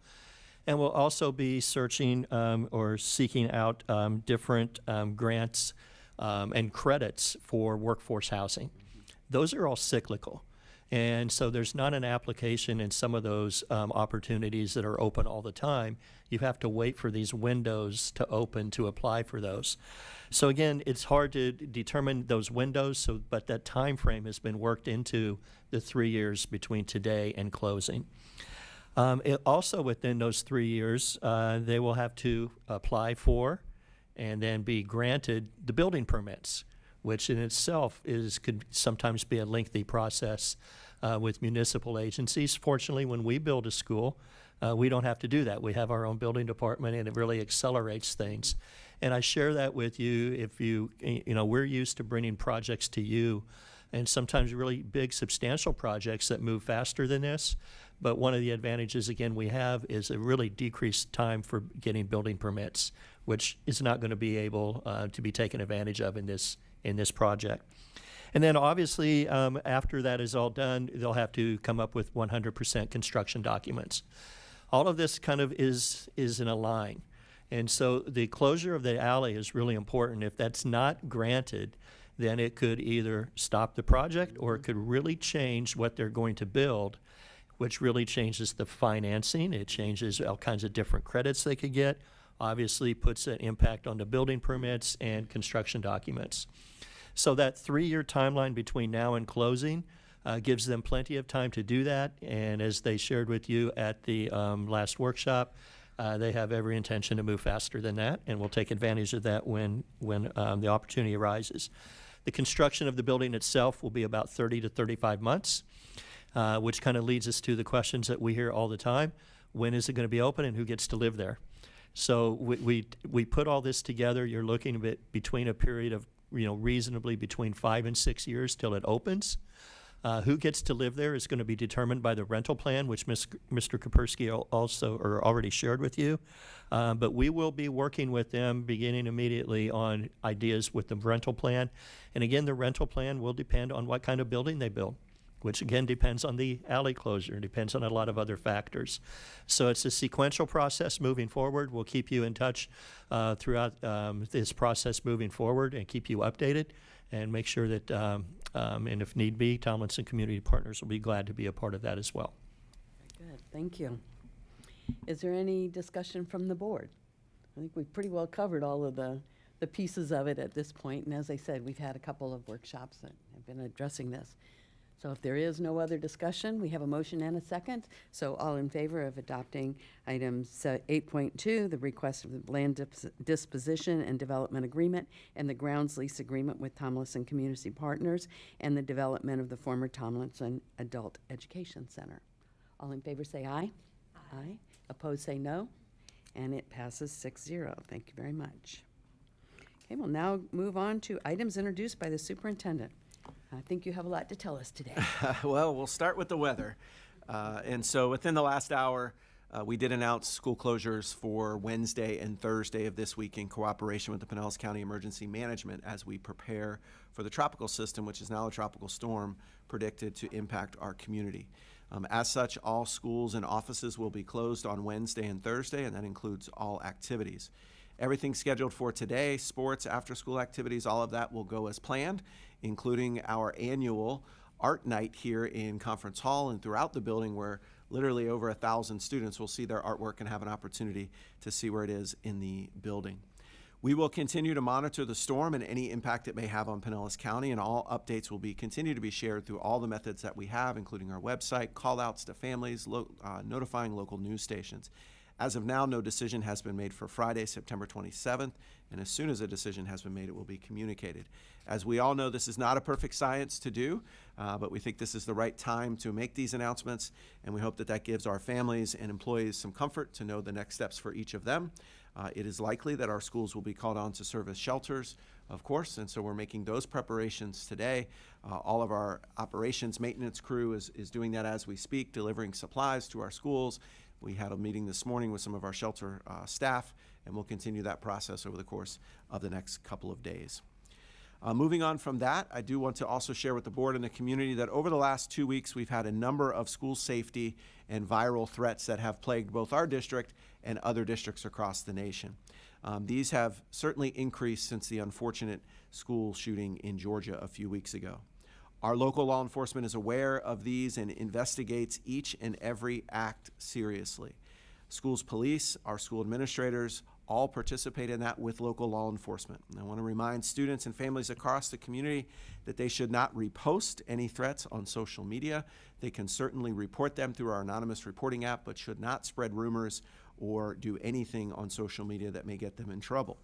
And we'll also be searching or seeking out different grants and credits for workforce housing. Those are all cyclical. And so there's not an application in some of those opportunities that are open all the time. You have to wait for these windows to open to apply for those. So again, it's hard to determine those windows, but that time frame has been worked into the 3 years between today and closing. Also within those 3 years, they will have to apply for and then be granted the building permits, which in itself could sometimes be a lengthy process with municipal agencies. Fortunately, when we build a school, We don't have to do that. We have our own building department, and it really accelerates things. And I share that with you. If you know, we're used to bringing projects to you, and sometimes really big, substantial projects that move faster than this. But one of the advantages, again, we have is a really decreased time for getting building permits, which is not going to be able to be taken advantage of in this project. And then obviously, after that is all done, they'll have to come up with 100% construction documents. All of this kind of is in a line. And so the closure of the alley is really important. If that's not granted, then it could either stop the project or it could really change what they're going to build, which really changes the financing. It changes all kinds of different credits they could get. Obviously puts an impact on the building permits and construction documents. So that 3-year timeline between now and closing gives them plenty of time to do that. And as they shared with you at the last workshop, they have every intention to move faster than that, and we'll take advantage of that when the opportunity arises. The construction of the building itself will be about 30 to 35 months, which kind of leads us to the questions that we hear all the time. When is it going to be open, and who gets to live there? So we put all this together. You're looking at between a period of, reasonably between 5 and 6 years till it opens. Who gets to live there is going to be determined by the rental plan, which Mr. Kapersky already shared with you. But we will be working with them beginning immediately on ideas with the rental plan. And again, the rental plan will depend on what kind of building they build, which again depends on the alley closure, depends on a lot of other factors. So it's a sequential process moving forward. We'll keep you in touch throughout this process moving forward and keep you updated and make sure that, and if need be, Tomlinson Community Partners will be glad to be a part of that as well. Very good, thank you. Is there any discussion from the board? I think we've pretty well covered all of the pieces of it at this point, and as I said, we've had a couple of workshops that have been addressing this. So if there is no other discussion, we have a motion and a second. So all in favor of adopting items 8.2, the request of the land disposition and development agreement and the grounds lease agreement with Tomlinson Community Partners and the development of the former Tomlinson Adult Education Center. All in favor say aye. Aye. Opposed say no. And it passes 6-0. Thank you very much. Okay, we'll now move on to items introduced by the superintendent. I think you have a lot to tell us today. Well, we'll start with the weather. And so within the last hour, we did announce school closures for Wednesday and Thursday of this week in cooperation with the Pinellas County Emergency Management as we prepare for the tropical system, which is now a tropical storm predicted to impact our community. As such, all schools and offices will be closed on Wednesday and Thursday, and that includes all activities. Everything scheduled for today, sports, after-school activities, all of that will go as planned, including our annual art night here in Conference Hall and throughout the building, where literally over 1,000 students will see their artwork and have an opportunity to see where it is in the building. We will continue to monitor the storm and any impact it may have on Pinellas County, and all updates will continue to be shared through all the methods that we have, including our website, call-outs to families, notifying local news stations. As of now, no decision has been made for Friday, September 27th, and as soon as a decision has been made, it will be communicated. As we all know, this is not a perfect science to do, but we think this is the right time to make these announcements, and we hope that that gives our families and employees some comfort to know the next steps for each of them. It is likely that our schools will be called on to serve as shelters, of course, and so we're making those preparations today. All of our operations maintenance crew is doing that as we speak, delivering supplies to our schools. We had a meeting this morning with some of our shelter staff, and we'll continue that process over the course of the next couple of days. Moving on from that, I do want to also share with the board and the community that over the last 2 weeks, we've had a number of school safety and viral threats that have plagued both our district and other districts across the nation. These have certainly increased since the unfortunate school shooting in Georgia a few weeks ago. Our local law enforcement is aware of these and investigates each and every act seriously. Schools police, our school administrators, all participate in that with local law enforcement. And I want to remind students and families across the community that they should not repost any threats on social media. They can certainly report them through our anonymous reporting app, but should not spread rumors or do anything on social media that may get them in trouble.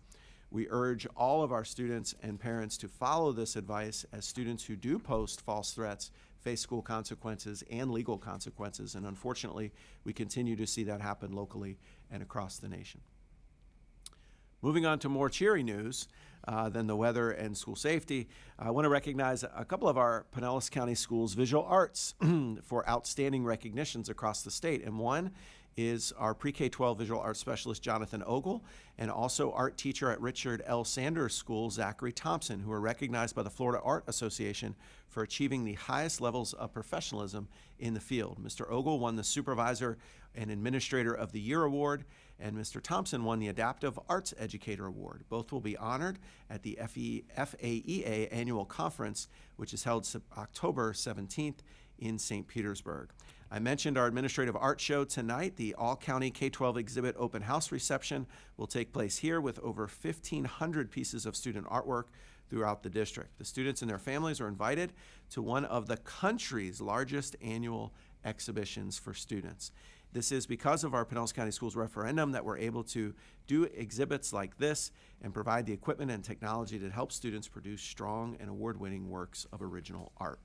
We urge all of our students and parents to follow this advice, as students who do post false threats face school consequences and legal consequences. And unfortunately, we continue to see that happen locally and across the nation. Moving on to more cheery news than the weather and school safety, I want to recognize a couple of our Pinellas County Schools visual arts for outstanding recognitions across the state. And one is our pre-K-12 visual arts specialist, Jonathan Ogle, and also art teacher at Richard L. Sanders School, Zachary Thompson, who are recognized by the Florida Art Association for achieving the highest levels of professionalism in the field. Mr. Ogle won the Supervisor and Administrator of the Year Award, and Mr. Thompson won the Adaptive Arts Educator Award. Both will be honored at the FAEA Annual Conference, which is held October 17th in St. Petersburg. I mentioned our administrative art show tonight. The all-county K-12 exhibit open house reception will take place here with over 1,500 pieces of student artwork throughout the district. The students and their families are invited to one of the country's largest annual exhibitions for students. This is because of our Pinellas County Schools referendum that we're able to do exhibits like this and provide the equipment and technology to help students produce strong and award-winning works of original art.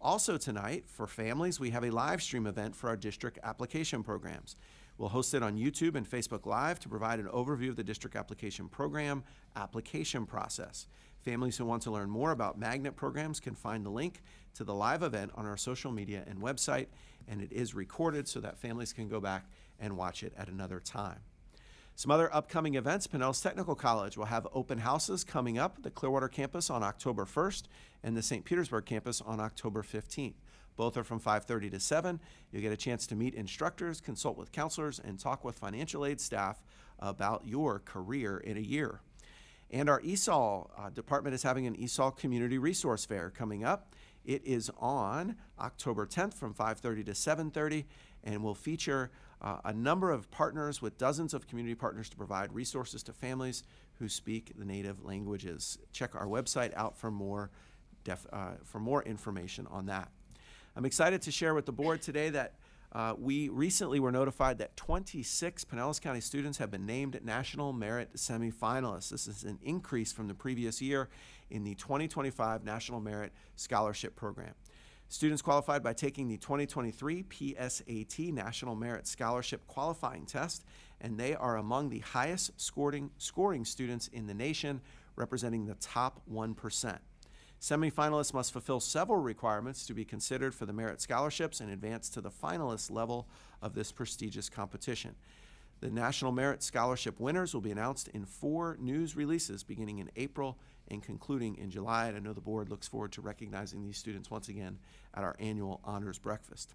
Also tonight, for families, we have a live stream event for our district application programs. We'll host it on YouTube and Facebook Live to provide an overview of the district application program application process. Families who want to learn more about magnet programs can find the link to the live event on our social media and website, and it is recorded so that families can go back and watch it at another time. Some other upcoming events: Pinellas Technical College will have open houses coming up at the Clearwater campus on October 1st and the St. Petersburg campus on October 15th. Both are from 5:30 to 7. You'll get a chance to meet instructors, consult with counselors, and talk with financial aid staff about your career in a year. And our ESOL department is having an ESOL Community Resource Fair coming up. It is on October 10th from 5:30 to 7:30 and will feature a number of partners with dozens of community partners to provide resources to families who speak the native languages. Check our website out for more information on that. I'm excited to share with the board today that we recently were notified that 26 Pinellas County students have been named National Merit semifinalists. This is an increase from the previous year in the 2025 National Merit Scholarship Program. Students qualified by taking the 2023 PSAT National Merit Scholarship Qualifying Test, and they are among the highest scoring students in the nation, representing the top 1%. Semifinalists must fulfill several requirements to be considered for the merit scholarships and advance to the finalist level of this prestigious competition. The National Merit Scholarship winners will be announced in 4 news releases beginning in April and concluding in July. And I know the board looks forward to recognizing these students once again at our annual honors breakfast.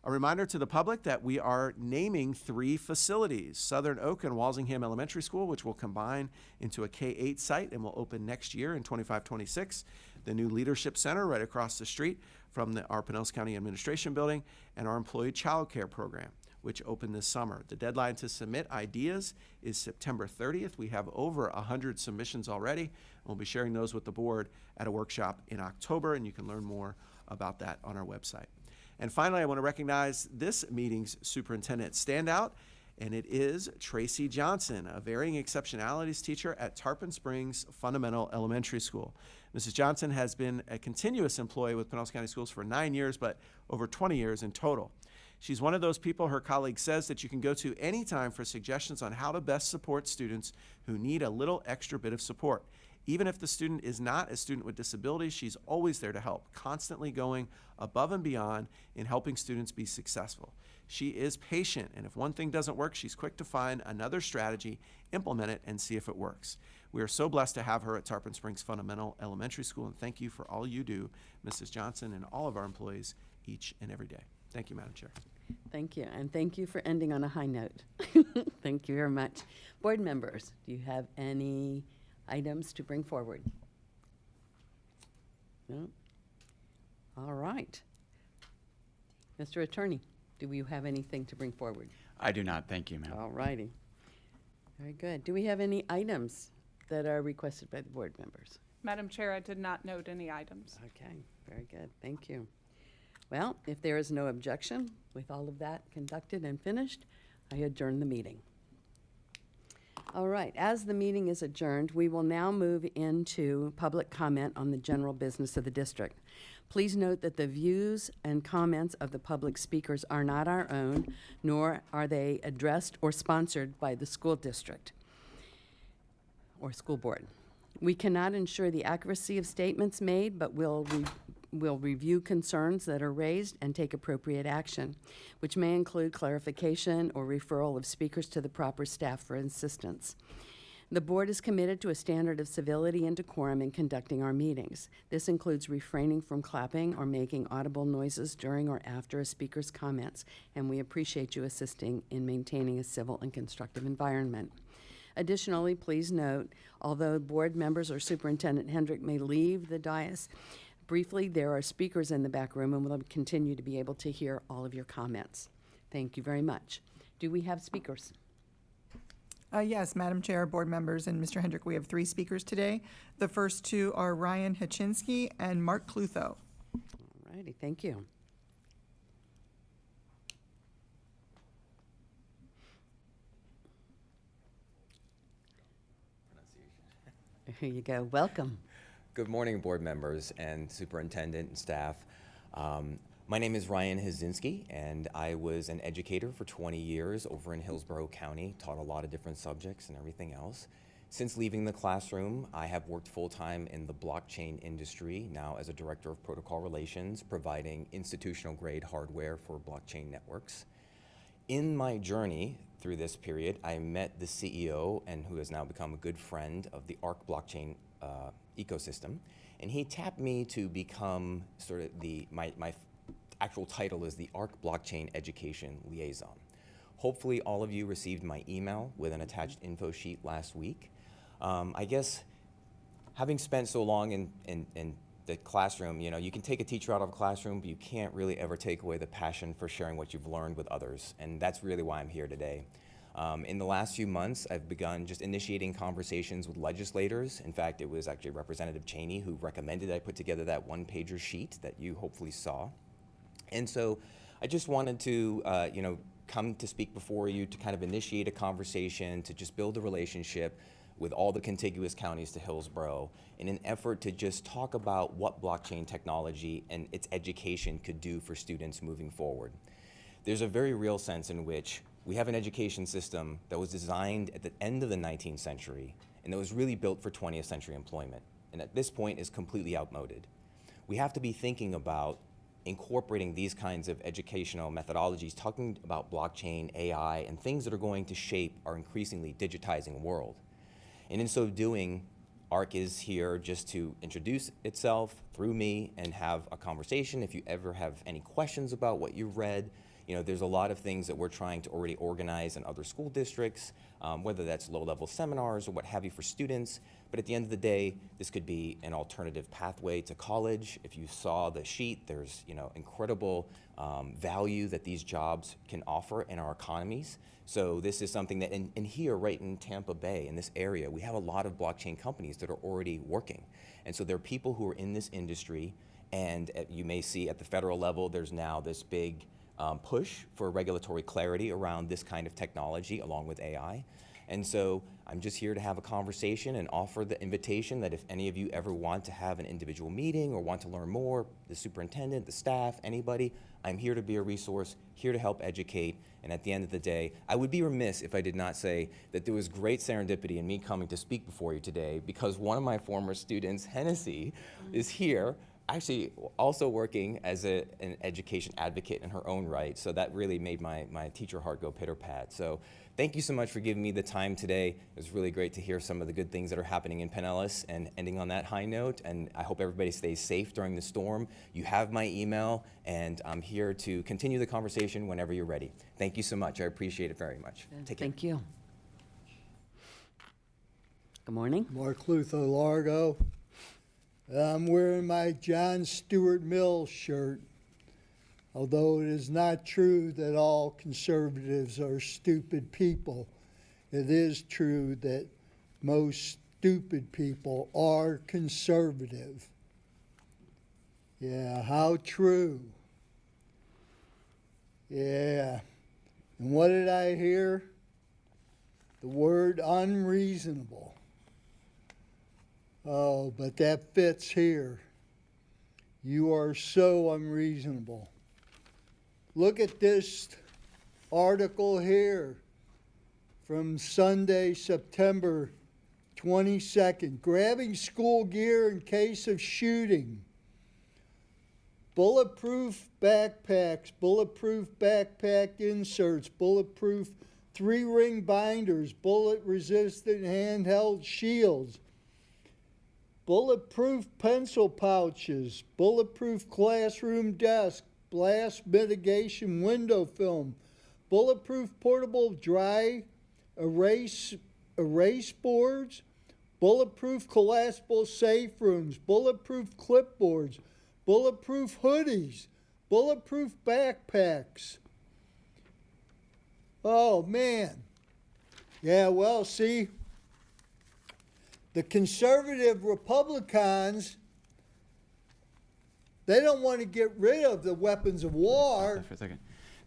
A reminder to the public that we are naming 3 facilities: Southern Oak and Walsingham Elementary School, which will combine into a K-8 site and will open next year in 25-26. The new Leadership Center right across the street from our Pinellas County Administration Building, and our Employee Child Care Program, which opened this summer. The deadline to submit ideas is September 30th. We have over 100 submissions already. We'll be sharing those with the board at a workshop in October, and you can learn more about that on our website. And finally, I want to recognize this meeting's superintendent standout, and it is Tracy Johnson, a varying exceptionalities teacher at Tarpon Springs Fundamental Elementary School. Mrs. Johnson has been a continuous employee with Pinellas County Schools for 9 years, but over 20 years in total. She's one of those people, her colleague says, that you can go to anytime for suggestions on how to best support students who need a little extra bit of support. Even if the student is not a student with disabilities, she's always there to help, constantly going above and beyond in helping students be successful. She is patient, and if one thing doesn't work, she's quick to find another strategy, implement it, and see if it works. We are so blessed to have her at Tarpon Springs Fundamental Elementary School, and thank you for all you do, Mrs. Johnson, and all of our employees each and every day. Thank you, Madam Chair. Thank you, and thank you for ending on a high note. Thank you very much. Board members, do you have any items to bring forward? No? All right. Mr. Attorney, do you have anything to bring forward? I do not. Thank you, ma'am. All righty. Very good. Do we have any items that are requested by the board members? Madam Chair, I did not note any items. Okay, very good. Thank you. Well, if there is no objection, with all of that conducted and finished, I adjourn the meeting. All right, as the meeting is adjourned, we will now move into public comment on the general business of the district. Please note that the views and comments of the public speakers are not our own, nor are they addressed or sponsored by the school district or school board. We cannot ensure the accuracy of statements made, but we'll review concerns that are raised and take appropriate action, which may include clarification or referral of speakers to the proper staff for assistance. The board is committed to a standard of civility and decorum in conducting our meetings. This includes refraining from clapping or making audible noises during or after a speaker's comments, and we appreciate you assisting in maintaining a civil and constructive environment. Additionally, please note, although board members or Superintendent Hendrick may leave the dais briefly, there are speakers in the back room, and we'll continue to be able to hear all of your comments. Thank you very much. Do we have speakers? Yes, Madam Chair, board members, and Mr. Hendrick, we have 3 speakers today. The first 2 are Ryan Hachinsky and Mark Clutho. All righty, thank you. Here you go. Welcome. Good morning, board members and superintendent and staff. My name is Ryan Hazinski, and I was an educator for 20 years over in Hillsborough County, taught a lot of different subjects and everything else. Since leaving the classroom, I have worked full-time in the blockchain industry, now as a director of protocol relations, providing institutional-grade hardware for blockchain networks. In my journey through this period, I met the CEO, and who has now become a good friend of the ARC blockchain ecosystem, and he tapped me to become sort of my actual title is the ARC Blockchain Education Liaison. Hopefully all of you received my email with an attached info sheet last week. I guess having spent so long in the classroom, you can take a teacher out of a classroom, but you can't really ever take away the passion for sharing what you've learned with others, and that's really why I'm here today. In the last few months, I've begun just initiating conversations with legislators. In fact, it was actually Representative Cheney who recommended I put together that one-pager sheet that you hopefully saw. And so I just wanted to, come to speak before you to kind of initiate a conversation, to just build a relationship with all the contiguous counties to Hillsborough in an effort to just talk about what blockchain technology and its education could do for students moving forward. There's a very real sense in which we have an education system that was designed at the end of the 19th century and that was really built for 20th century employment, and at this point is completely outmoded. We have to be thinking about incorporating these kinds of educational methodologies, talking about blockchain, AI, and things that are going to shape our increasingly digitizing world. And in so doing, ARC is here just to introduce itself through me and have a conversation. If you ever have any questions about what you've read, there's a lot of things that we're trying to already organize in other school districts, whether that's low-level seminars or what have you for students. But at the end of the day, this could be an alternative pathway to college. If you saw the sheet, there's incredible value that these jobs can offer in our economies. So this is something that, and here right in Tampa Bay, in this area, we have a lot of blockchain companies that are already working. And so there are people who are in this industry, and you may see at the federal level, there's now this big push for regulatory clarity around this kind of technology along with AI. And so I'm just here to have a conversation and offer the invitation that if any of you ever want to have an individual meeting or want to learn more, the superintendent, the staff, anybody, I'm here to be a resource, here to help educate. And at the end of the day, I would be remiss if I did not say that there was great serendipity in me coming to speak before you today, because one of my former students, Hennessy, is here, actually also working as an education advocate in her own right. So that really made my teacher heart go pitter-pat. So thank you so much for giving me the time today. It was really great to hear some of the good things that are happening in Pinellas, and ending on that high note. And I hope everybody stays safe during the storm. You have my email, and I'm here to continue the conversation whenever you're ready. Thank you so much. I appreciate it very much. Take care. Thank you. Good morning. Mark Clutho, Largo. I'm wearing my John Stuart Mill shirt. Although it is not true that all conservatives are stupid people, it is true that most stupid people are conservative. Yeah, how true. Yeah. And what did I hear? The word unreasonable. Oh, but that fits here. You are so unreasonable. Look at this article here from Sunday, September 22nd. Grabbing school gear in case of shooting. Bulletproof backpacks, bulletproof backpack inserts, bulletproof 3-ring binders, bullet-resistant handheld shields, bulletproof pencil pouches, bulletproof classroom desk, blast mitigation window film, bulletproof portable dry erase boards, bulletproof collapsible safe rooms, bulletproof clipboards, bulletproof hoodies, bulletproof backpacks. Oh, man. Yeah, well, see, the conservative Republicans, they don't want to get rid of the weapons of war. For a second.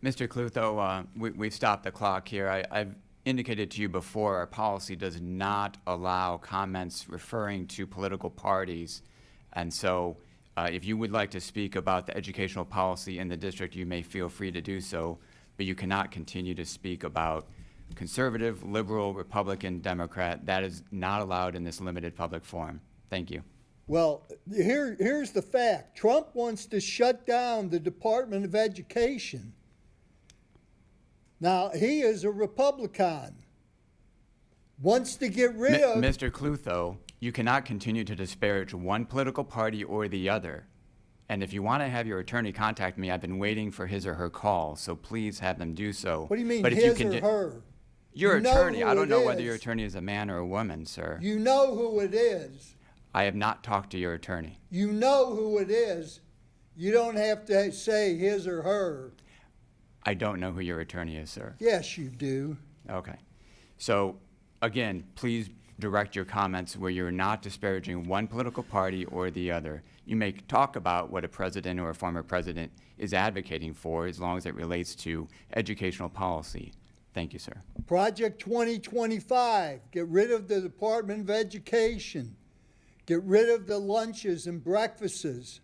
Mr. Clutho, we've stopped the clock here. I've indicated to you before, our policy does not allow comments referring to political parties. And so if you would like to speak about the educational policy in the district, you may feel free to do so, but you cannot continue to speak about conservative, liberal, Republican, Democrat. That is not allowed in this limited public forum. Thank you. Well, here's the fact. Trump wants to shut down the Department of Education. Now, he is a Republican. Wants to get rid of... Mr. Clutho, you cannot continue to disparage one political party or the other. And if you want to have your attorney contact me, I've been waiting for his or her call, so please have them do so. What do you mean, but if his you can or her? Your You know attorney. who I don't it know whether is. your attorney is a man or a woman, sir. You know who it is. I have not talked to your attorney. You know who it is. You don't have to say his or her. I don't know who your attorney is, sir. Yes, you do. Okay. So, again, please direct your comments where you're not disparaging one political party or the other. You may talk about what a president or a former president is advocating for as long as it relates to educational policy. Thank you, sir. Project 2025, get rid of the Department of Education. Get rid of the lunches and breakfasts.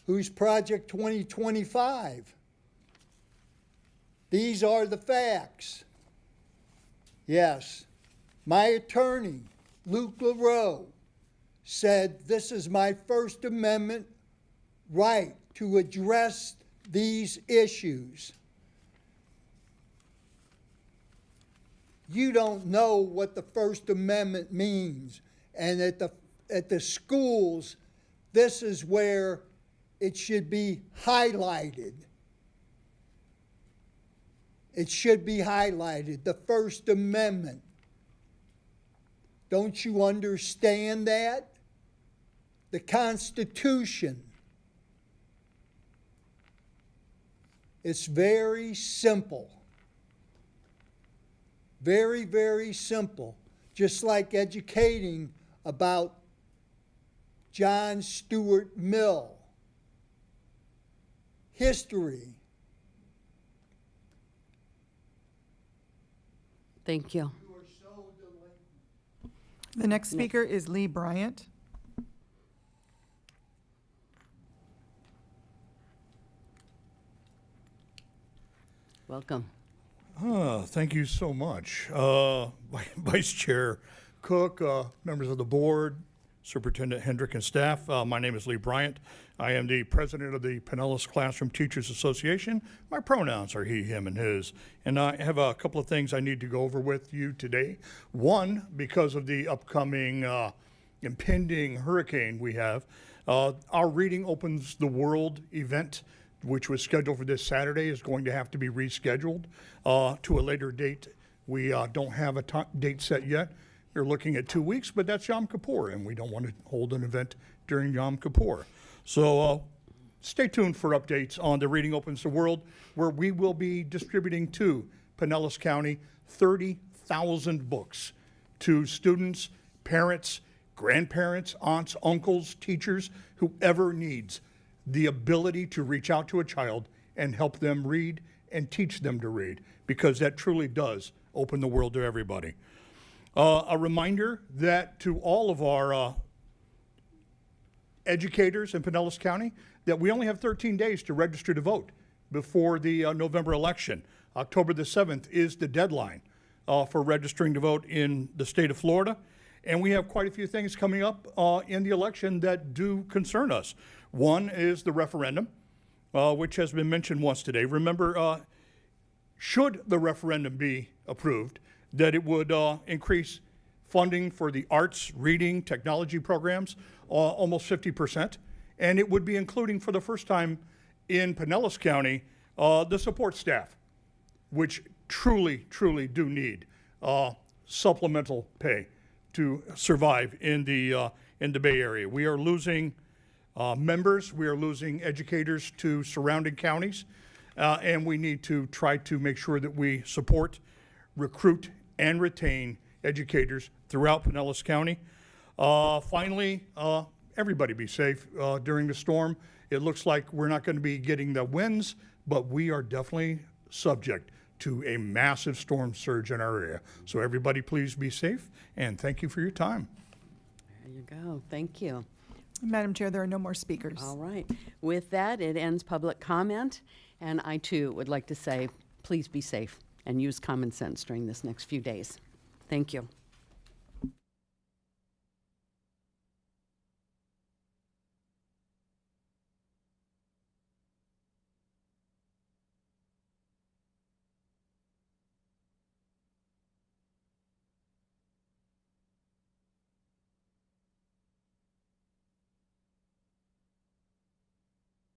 Who's Project 2025? These are the facts. Yes, my attorney, Luke LaRoe, said this is my First Amendment right to address these issues. You don't know what the First Amendment means. And at the schools, this is where it should be highlighted. It should be highlighted, the First Amendment. Don't you understand that? The Constitution. It's very simple. Very, very simple. Just like educating about John Stuart Mill. History. Thank you. The next speaker is Lee Bryant. Welcome. Thank you so much. Vice Chair Cook, members of the board, Superintendent Hendrick and staff, my name is Lee Bryant. I am the president of the Pinellas Classroom Teachers Association. My pronouns are he, him, and his. And I have a couple of things I need to go over with you today. One, because of the upcoming impending hurricane we have, our Reading Opens the World event, which was scheduled for this Saturday, is going to have to be rescheduled to a later date. We don't have a date set yet. We're looking at 2 weeks, but that's Yom Kippur, and we don't want to hold an event during Yom Kippur. So stay tuned for updates on the Reading Opens the World, where we will be distributing to Pinellas County 30,000 books to students, parents, grandparents, aunts, uncles, teachers, whoever needs the ability to reach out to a child and help them read and teach them to read, because that truly does open the world to everybody. A reminder that to all of our educators in Pinellas County that we only have 13 days to register to vote before the November election. October the 7th is the deadline for registering to vote in the state of Florida. And we have quite a few things coming up in the election that do concern us. One is the referendum, which has been mentioned once today. Remember, should the referendum be approved, that it would increase funding for the arts, reading, technology programs, almost 50%. And it would be including for the first time in Pinellas County, the support staff, which truly, truly do need supplemental pay to survive in the Bay Area. We are losing members, we are losing educators to surrounding counties, and we need to try to make sure that we support, recruit, and retain educators throughout Pinellas County. Finally, everybody be safe during the storm. It looks like we're not going to be getting the winds, but we are definitely subject to a massive storm surge in our area. So everybody please be safe, and thank you for your time. There you go. Thank you. Madam Chair, there are no more speakers. All right. With that, it ends public comment, and I too would like to say, please be safe and use common sense during this next few days. Thank you.